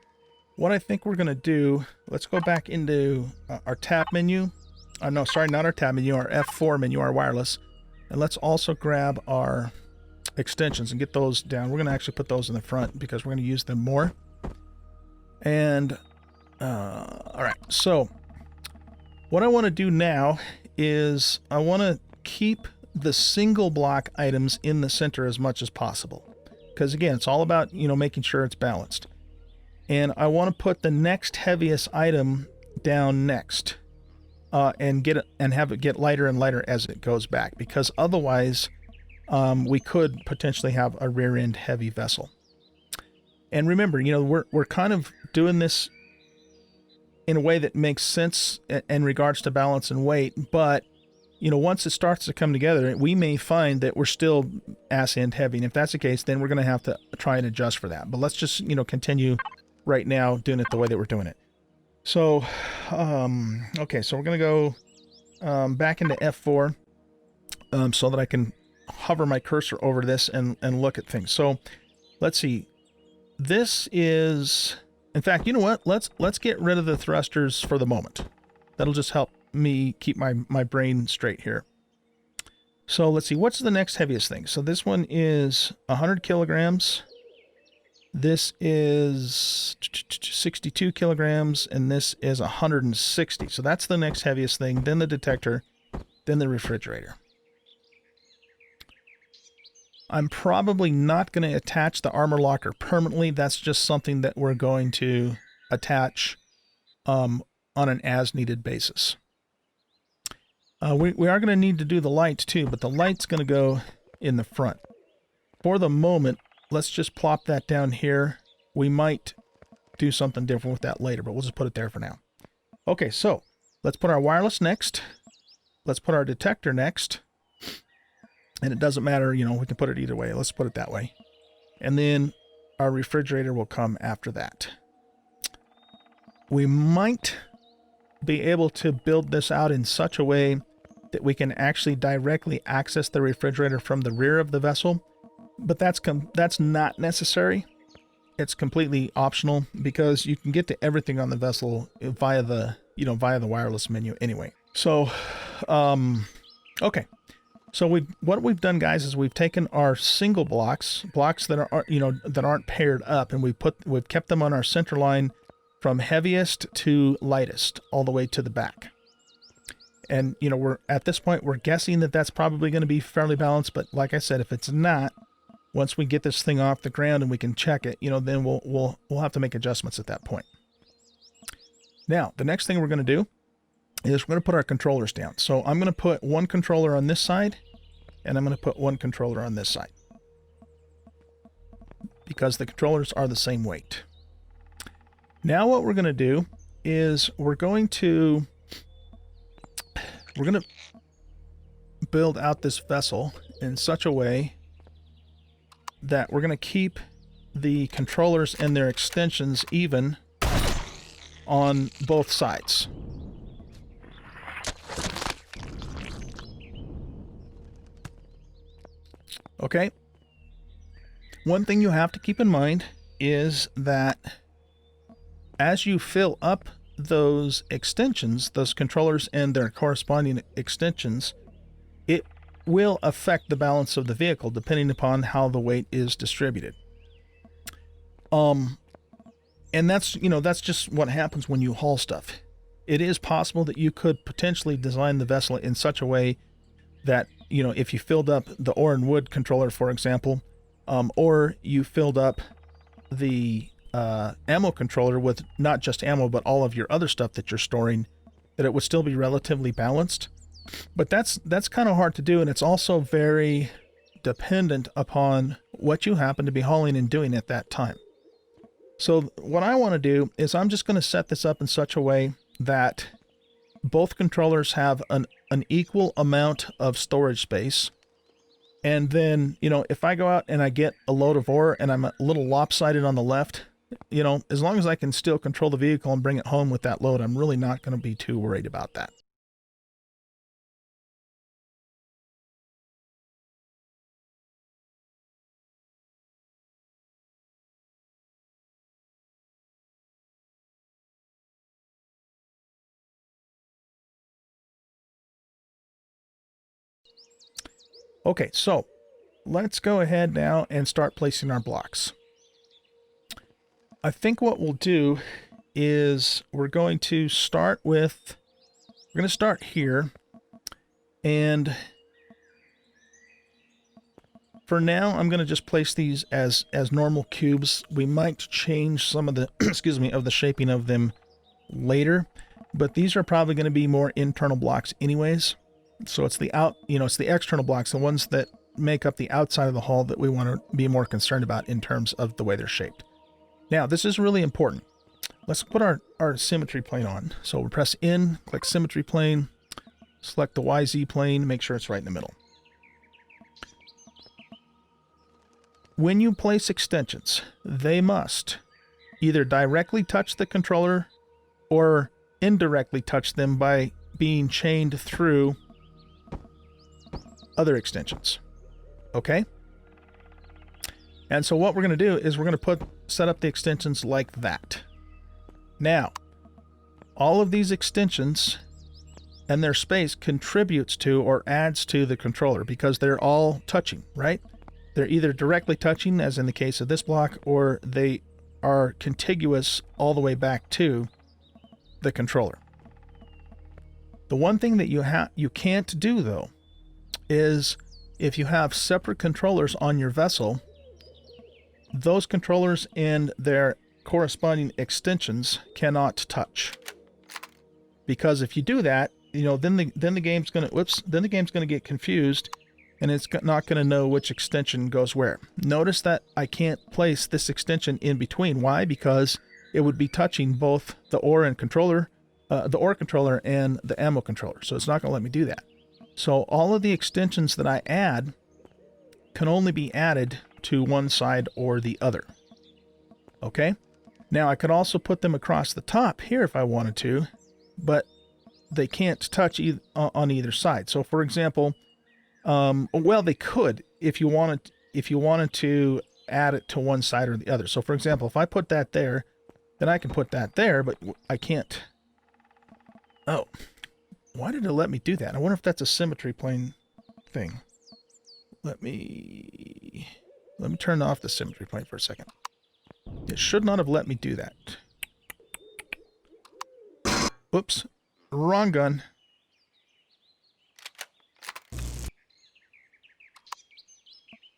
what I think we're going to do, let's go back into our tab menu. No, sorry, not our tab menu, our F4 menu, our wireless. And let's also grab our extensions and get those down. We're going to actually put those in the front because we're going to use them more. And, all right, so what I want to do now is I want to keep the single block items in the center as much as possible. Because again, it's all about, you know, making sure it's balanced. And I want to put the next heaviest item down next, and have it get lighter and lighter as it goes back, because otherwise we could potentially have a rear end heavy vessel. And remember, you know, we're kind of doing this in a way that makes sense in regards to balance and weight, but you know, once it starts to come together, we may find that we're still ass end heavy, and if that's the case, then we're going to have to try and adjust for that. But let's just, you know, continue right now doing it the way that we're doing it. So, okay, so we're going to go back into F4 so that I can hover my cursor over this and look at things. So, let's see. This is, in fact, you know what? Let's get rid of the thrusters for the moment. That'll just help me keep my brain straight here. So, let's see. What's the next heaviest thing? So, this one is 100 kilograms. This is 62 kilograms, and this is 160. So that's the next heaviest thing, then the detector, then the refrigerator. I'm probably not going to attach the armor locker permanently. That's just something that we're going to attach on an as-needed basis. We are going to need to do the lights too, but the light's going to go in the front. For the moment, let's just plop that down here. We might do something different with that later, but we'll just put it there for now. Okay, so let's put our wireless next. Let's put our detector next. And it doesn't matter, you know, we can put it either way. Let's put it that way. And then our refrigerator will come after that. We might be able to build this out in such a way that we can actually directly access the refrigerator from the rear of the vessel. But that's not necessary. It's completely optional because you can get to everything on the vessel via the wireless menu anyway. So, okay. So what we've done, guys, is we've taken our single blocks that are, you know, that aren't paired up, and we've kept them on our center line from heaviest to lightest all the way to the back. And you know, we're at this point we're guessing that that's probably going to be fairly balanced, but like I said, if it's not, once we get this thing off the ground and we can check it, you know, then we'll have to make adjustments at that point. Now, the next thing we're going to do is we're going to put our controllers down. So I'm going to put one controller on this side, and I'm going to put one controller on this side, because the controllers are the same weight. Now what we're going to do is we're going to build out this vessel in such a way that we're going to keep the controllers and their extensions even on both sides. Okay. One thing you have to keep in mind is that as you fill up those extensions, those controllers and their corresponding extensions, will affect the balance of the vehicle depending upon how the weight is distributed. And that's, you know, that's just what happens when you haul stuff. It is possible that you could potentially design the vessel in such a way that, you know, if you filled up the Oren wood controller, for example, or you filled up the ammo controller with not just ammo, but all of your other stuff that you're storing, that it would still be relatively balanced. But that's kind of hard to do, and it's also very dependent upon what you happen to be hauling and doing at that time. So what I want to do is I'm just going to set this up in such a way that both controllers have an equal amount of storage space. And then, you know, if I go out and I get a load of ore and I'm a little lopsided on the left, you know, as long as I can still control the vehicle and bring it home with that load, I'm really not going to be too worried about that. Okay, so let's go ahead now and start placing our blocks. I think what we'll do is we're going to start here, and for now I'm going to just place these as normal cubes. We might change some of the excuse me, of the shaping of them later, but these are probably going to be more internal blocks anyways. So it's it's the external blocks, the ones that make up the outside of the hull, that we want to be more concerned about in terms of the way they're shaped. Now, this is really important. Let's put our symmetry plane on. So we'll press in, click symmetry plane, select the YZ plane, make sure it's right in the middle. When you place extensions, they must either directly touch the controller or indirectly touch them by being chained through other extensions. Okay? And so what we're going to do is we're going to set up the extensions like that. Now, all of these extensions and their space contributes to or adds to the controller because they're all touching, right? They're either directly touching, as in the case of this block, or they are contiguous all the way back to the controller. The one thing that you can't do, though, is if you have separate controllers on your vessel, those controllers and their corresponding extensions cannot touch. Because if you do that, you know, then the game's going to get confused, and it's not going to know which extension goes where. Notice that I can't place this extension in between. Why? Because it would be touching both the Oren controller, the ore controller, and the ammo controller. So it's not going to let me do that. So all of the extensions that I add can only be added to one side or the other. Okay? Now I could also put them across the top here if I wanted to, but they can't touch on either side. So for example, well, they could if you wanted to add it to one side or the other. So for example, if I put that there, then I can put that there, but I can't. Oh. Why did it let me do that? I wonder if that's a symmetry plane thing. Let me turn off the symmetry plane for a second. It should not have let me do that. Oops. Wrong gun.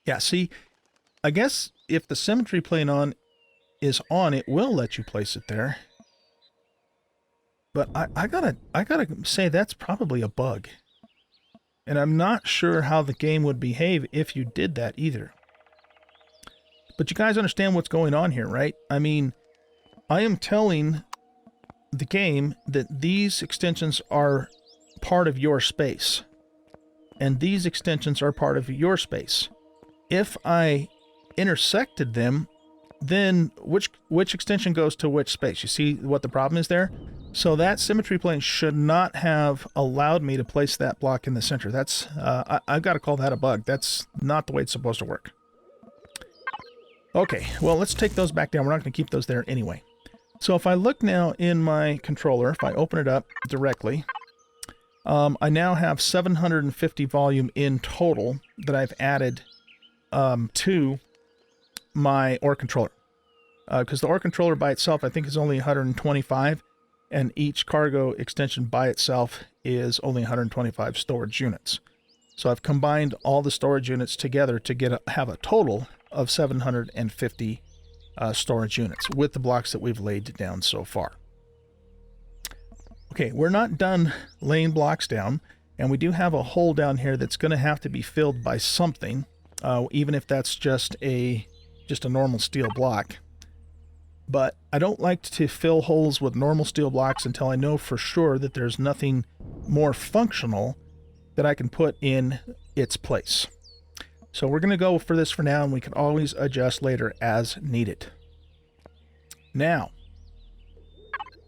Yeah, see, I guess if the symmetry plane is on, it will let you place it there. But I gotta say that's probably a bug. And I'm not sure how the game would behave if you did that either. But you guys understand what's going on here, right? I mean, I am telling the game that these extensions are part of your space. And these extensions are part of your space. If I intersected them, then which extension goes to which space? You see what the problem is there? So that symmetry plane should not have allowed me to place that block in the center. That's I've got to call that a bug. That's not the way it's supposed to work. Okay, well, let's take those back down. We're not going to keep those there anyway. So if I look now in my controller, if I open it up directly, I now have 750 volume in total that I've added to my ore controller. Because the ore controller by itself, I think, is only 125, and each cargo extension by itself is only 125 storage units. So I've combined all the storage units together to have a total of 750 storage units with the blocks that we've laid down so far. Okay, we're not done laying blocks down, and we do have a hole down here that's going to have to be filled by something, even if that's just a normal steel block. But I don't like to fill holes with normal steel blocks until I know for sure that there's nothing more functional that I can put in its place. So we're going to go for this for now, and we can always adjust later as needed. Now,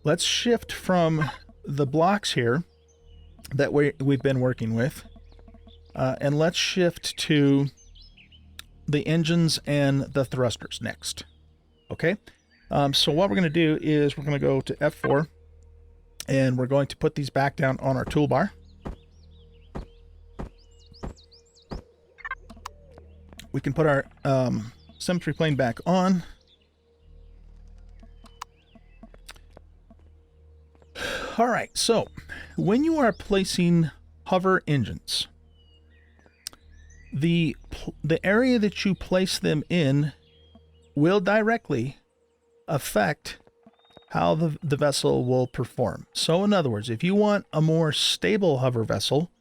let's shift from the blocks here that we've been working with, and let's shift to the engines and the thrusters next. Okay? So what we're going to do is we're going to go to F4, and we're going to put these back down on our toolbar. We can put our symmetry plane back on. All right, so when you are placing hover engines, the area that you place them in will directly affect how the vessel will perform. So in other words, if you want a more stable hover vessel,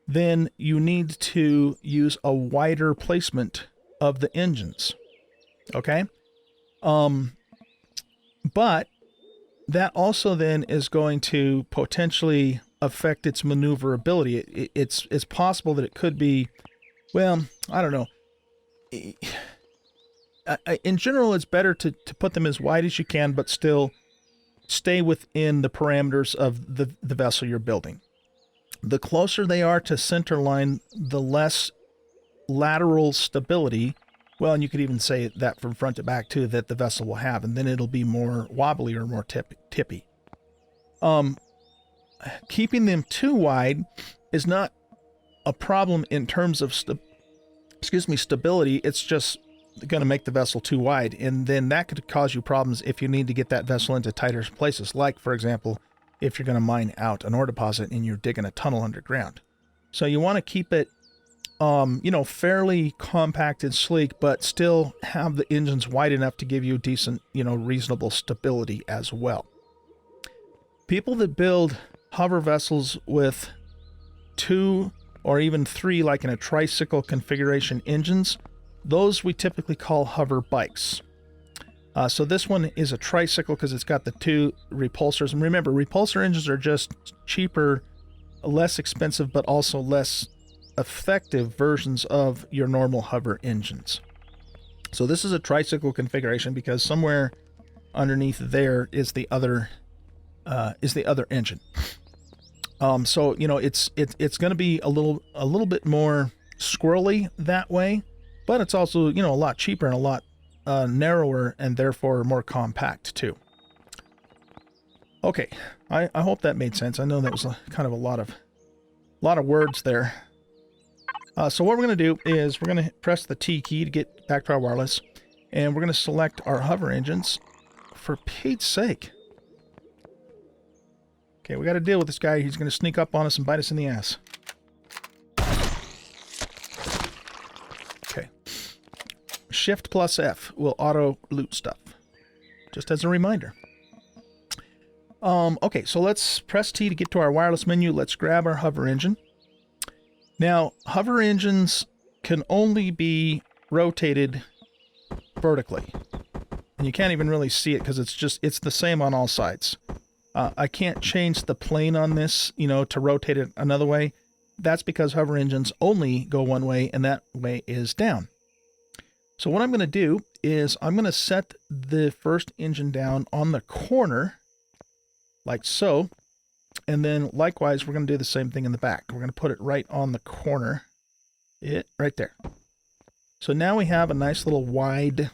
then you need to use a wider placement of the engines. Okay? But that also then is going to potentially affect its maneuverability. It's possible that it could be, well, I don't know. In general, it's better to put them as wide as you can, but still stay within the parameters of the vessel you're building. The closer they are to center line, the less lateral stability, well, and you could even say that from front to back too, that the vessel will have, and then it'll be more wobbly or more tippy. Keeping them too wide is not a problem in terms of stability. It's just going to make the vessel too wide, and then that could cause you problems if you need to get that vessel into tighter places, like, for example, if you're going to mine out an ore deposit and you're digging a tunnel underground. So you want to keep it, fairly compact and sleek, but still have the engines wide enough to give you decent, reasonable stability as well. People that build hover vessels with 2 or even 3, like in a tricycle configuration engines, those we typically call hover bikes. So this one is a tricycle because it's got the 2 repulsors. And remember, repulsor engines are just cheaper, less expensive, but also less effective versions of your normal hover engines. So this is a tricycle configuration because somewhere underneath there is the other engine. So it's going to be a little bit more squirrely that way, but it's also a lot cheaper and a lot narrower and therefore more compact too. Okay, I hope that made sense. I know that was kind of a lot of words there. So what we're going to do is we're going to press the T key to get back to our wireless, and we're going to select our hover engines. For Pete's sake. Okay, we got to deal with this guy. He's going to sneak up on us and bite us in the ass. Okay. Shift plus F will auto loot stuff. Just as a reminder. Okay, so let's press T to get to our wireless menu. Let's grab our hover engine. Now, hover engines can only be rotated vertically. And you can't even really see it because it's the same on all sides. I can't change the plane on this, to rotate it another way. That's because hover engines only go one way, and that way is down. So what I'm going to do is I'm going to set the first engine down on the corner, like so. And then likewise, we're going to do the same thing in the back. We're going to put it right on the corner. Right there. So now we have a nice little wide,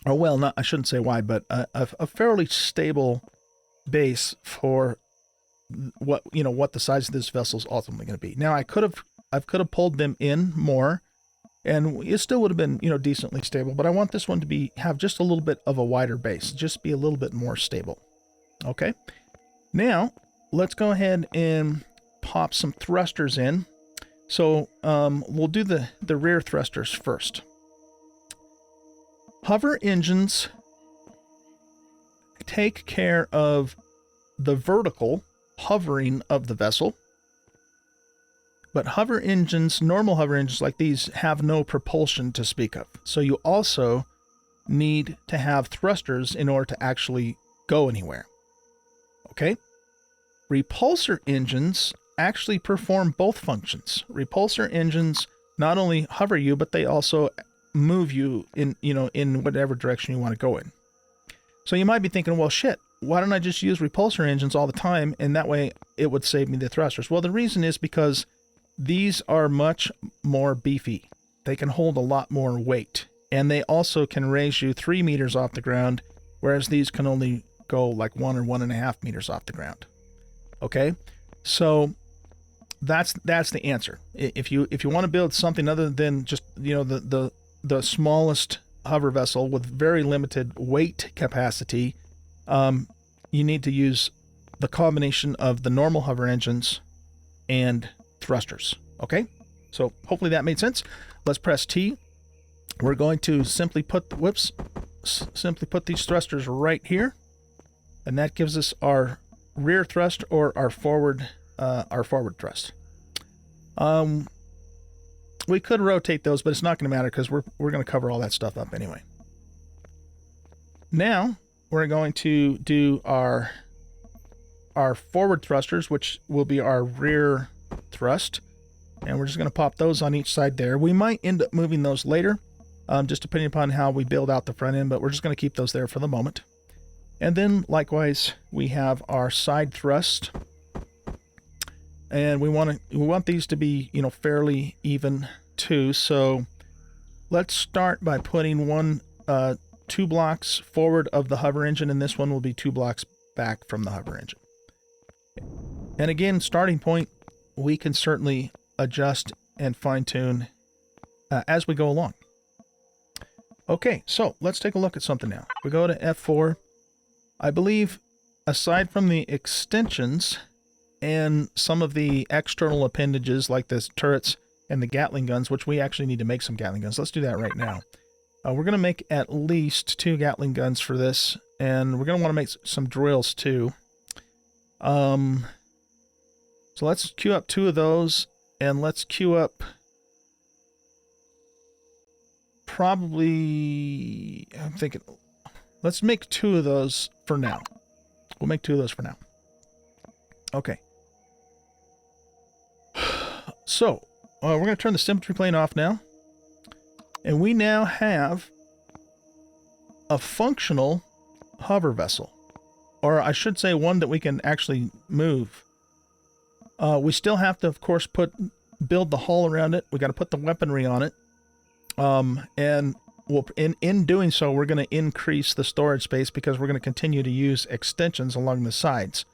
or well, I shouldn't say wide, but a fairly stable base for what the size of this vessel is ultimately going to be. Now I could have pulled them in more, and it still would have been decently stable. But I want this one to have just a little bit of a wider base, just be a little bit more stable. Okay. Now let's go ahead and pop some thrusters in. So we'll do the rear thrusters first. Hover engines take care of the vertical hovering of the vessel, but hover engines, normal hover engines like these, have no propulsion to speak of. So you also need to have thrusters in order to actually go anywhere. Okay? Repulsor engines actually perform both functions. Repulsor engines not only hover you, but they also move you in whatever direction you want to go in. So you might be thinking, well, shit, why don't I just use repulsor engines all the time, and that way it would save me the thrusters? Well, the reason is because these are much more beefy. They can hold a lot more weight, and they also can raise you 3 meters off the ground, whereas these can only go like 1 or 1.5 meters off the ground. Okay, so that's the answer. If you want to build something other than just the smallest hover vessel with very limited weight capacity, you need to use the combination of the normal hover engines and thrusters. Okay, so hopefully that made sense. Let's press T. We're going to simply put these thrusters right here, and that gives us our rear thrust or our forward thrust. We could rotate those, but it's not going to matter because we're going to cover all that stuff up anyway. Now we're going to do our forward thrusters, which will be our rear thrust, and we're just going to pop those on each side there. We might end up moving those later, just depending upon how we build out the front end, but we're just going to keep those there for the moment. And then likewise, we have our side thrust, and we want these to be fairly even too. So let's start by putting 2 blocks forward of the hover engine, and this one will be 2 blocks back from the hover engine. And again, starting point, we can certainly adjust and fine-tune as we go along. Okay, so let's take a look at something now. We go to F4. I believe, aside from the extensions and some of the external appendages like the turrets and the Gatling guns, which we actually need to make some Gatling guns. Let's do that right now. We're going to make at least 2 Gatling guns for this, and we're going to want to make some drills too. So let's queue up 2 of those, and let's queue up probably, I'm thinking, let's make 2 of those for now. We'll make 2 of those for now. Okay. So, we're going to turn the symmetry plane off now. And we now have a functional hover vessel. Or I should say one that we can actually move. We still have to, of course, build the hull around it. We got to put the weaponry on it. And we'll, in doing so, we're going to increase the storage space because we're going to continue to use extensions along the sides.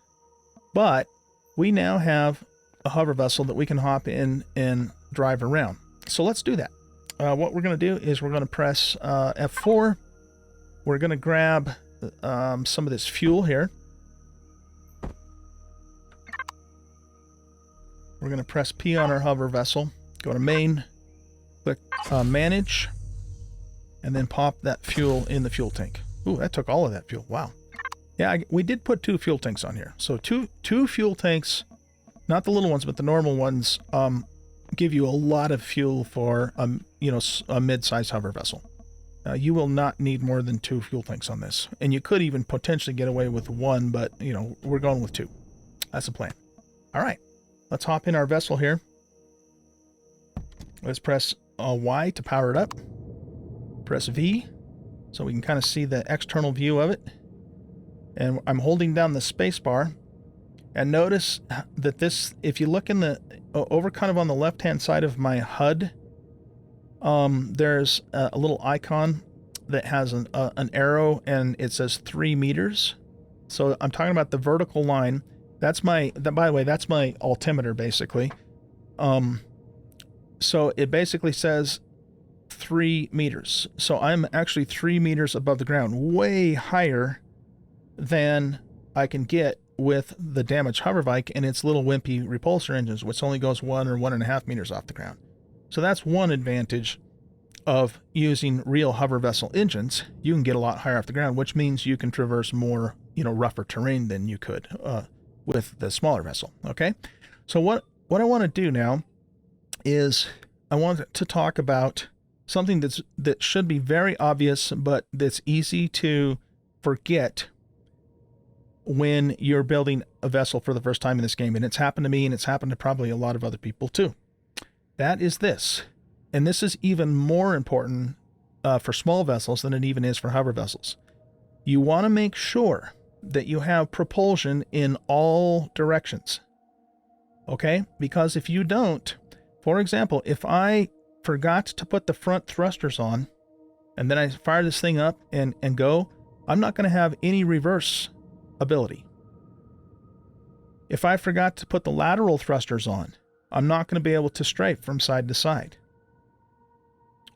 But we now have a hover vessel that we can hop in and drive around. So let's do that. What we're going to do is we're going to press F4. We're going to grab some of this fuel here. We're going to press P on our hover vessel. Go to main, click manage, and then pop that fuel in the fuel tank. Ooh, that took all of that fuel. Wow. Yeah, we did put 2 fuel tanks on here. So two fuel tanks, not the little ones, but the normal ones, give you a lot of fuel for a mid-sized hover vessel. You will not need more than 2 fuel tanks on this, and you could even potentially get away with 1, but we're going with 2. That's the plan. All right, let's hop in our vessel here. Let's press Y to power it up. Press V so we can kind of see the external view of it. And I'm holding down the space bar. And notice that this, if you look in the, over kind of on the left-hand side of my HUD, there's a little icon that has an arrow and it says 3 meters. So I'm talking about the vertical line. That's my, by the way, that's my altimeter, basically. So it basically says 3 meters. So I'm actually 3 meters above the ground, way higher than I can get with the damaged hoverbike and its little wimpy repulsor engines, which only goes 1 or 1.5 meters off the ground. So that's one advantage of using real hover vessel engines. You can get a lot higher off the ground, which means you can traverse more, rougher terrain than you could with the smaller vessel. Okay, so what I want to do now is I want to talk about something that should be very obvious, but that's easy to forget when you're building a vessel for the first time in this game. And it's happened to me, and it's happened to probably a lot of other people too. That is this. And this is even more important for small vessels than it even is for hover vessels. You want to make sure that you have propulsion in all directions. Okay? Because if you don't, for example, if I forgot to put the front thrusters on, and then I fire this thing up and go, I'm not going to have any reverse ability. If I forgot to put the lateral thrusters on, I'm not going to be able to strafe from side to side.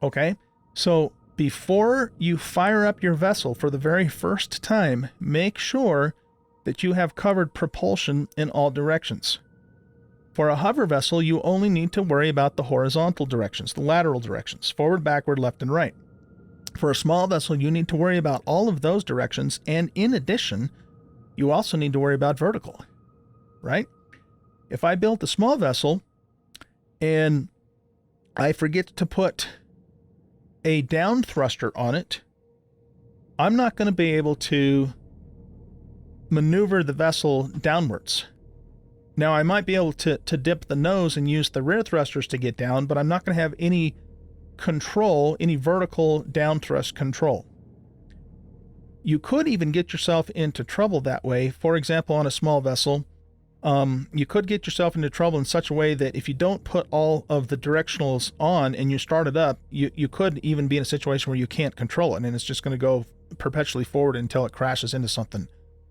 Okay? So before you fire up your vessel for the very first time, make sure that you have covered propulsion in all directions. For a hover vessel, you only need to worry about the horizontal directions, the lateral directions, forward, backward, left, and right. For a small vessel, you need to worry about all of those directions, and in addition, you also need to worry about vertical, right? If I built a small vessel and I forget to put a down thruster on it, I'm not going to be able to maneuver the vessel downwards. Now, I might be able to dip the nose and use the rear thrusters to get down, but I'm not going to have any control, any vertical down thrust control. You could even get yourself into trouble that way. For example, on a small vessel, you could get yourself into trouble in such a way that if you don't put all of the directionals on and you start it up, you could even be in a situation where you can't control it, and it's just going to go perpetually forward until it crashes into something,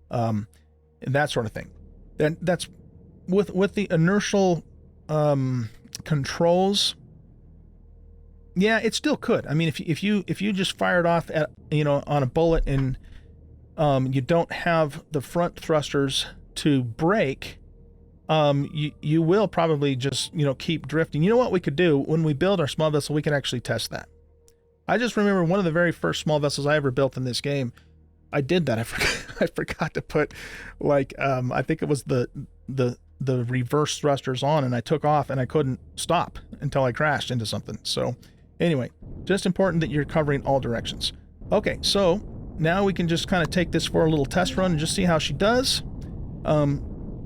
that sort of thing. That's with the inertial controls. Yeah, it still could. I mean, if you just fire it off at on a bullet and you don't have the front thrusters to brake, you will probably just keep drifting. You know what we could do when we build our small vessel? We can actually test that. I just remember one of the very first small vessels I ever built in this game. I did that. I forgot to put I think it was the reverse thrusters on, and I took off and I couldn't stop until I crashed into something. So anyway, just important that you're covering all directions. Okay, so now we can just kind of take this for a little test run and just see how she does.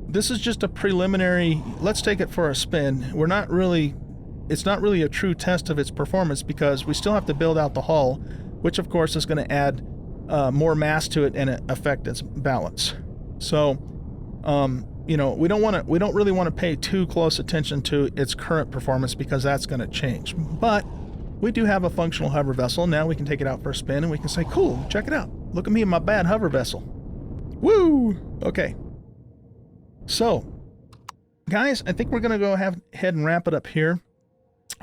This is just a preliminary, let's take it for a spin. It's not really a true test of its performance because we still have to build out the hull, which of course is going to add more mass to it and affect its balance. So, we don't really want to pay too close attention to its current performance because that's going to change. But we do have a functional hover vessel. Now we can take it out for a spin and we can say, cool, check it out. Look at me and my bad hover vessel. Woo! Okay. So, guys, I think we're going to go ahead and wrap it up here.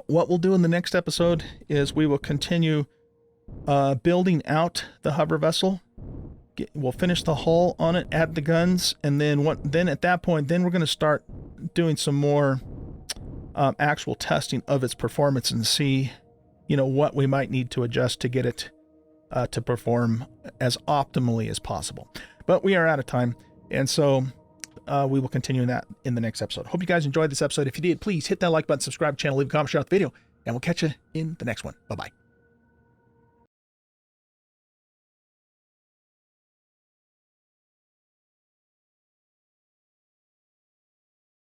What we'll do in the next episode is we will continue building out the hover vessel. We'll finish the hull on it, add the guns, and then at that point, then we're going to start doing some more actual testing of its performance and see, what we might need to adjust to get it to perform as optimally as possible. But we are out of time, and so we will continue that in the next episode. Hope you guys enjoyed this episode. If you did, please hit that like button, subscribe to the channel, leave a comment, share out the video, and we'll catch you in the next one. Bye-bye.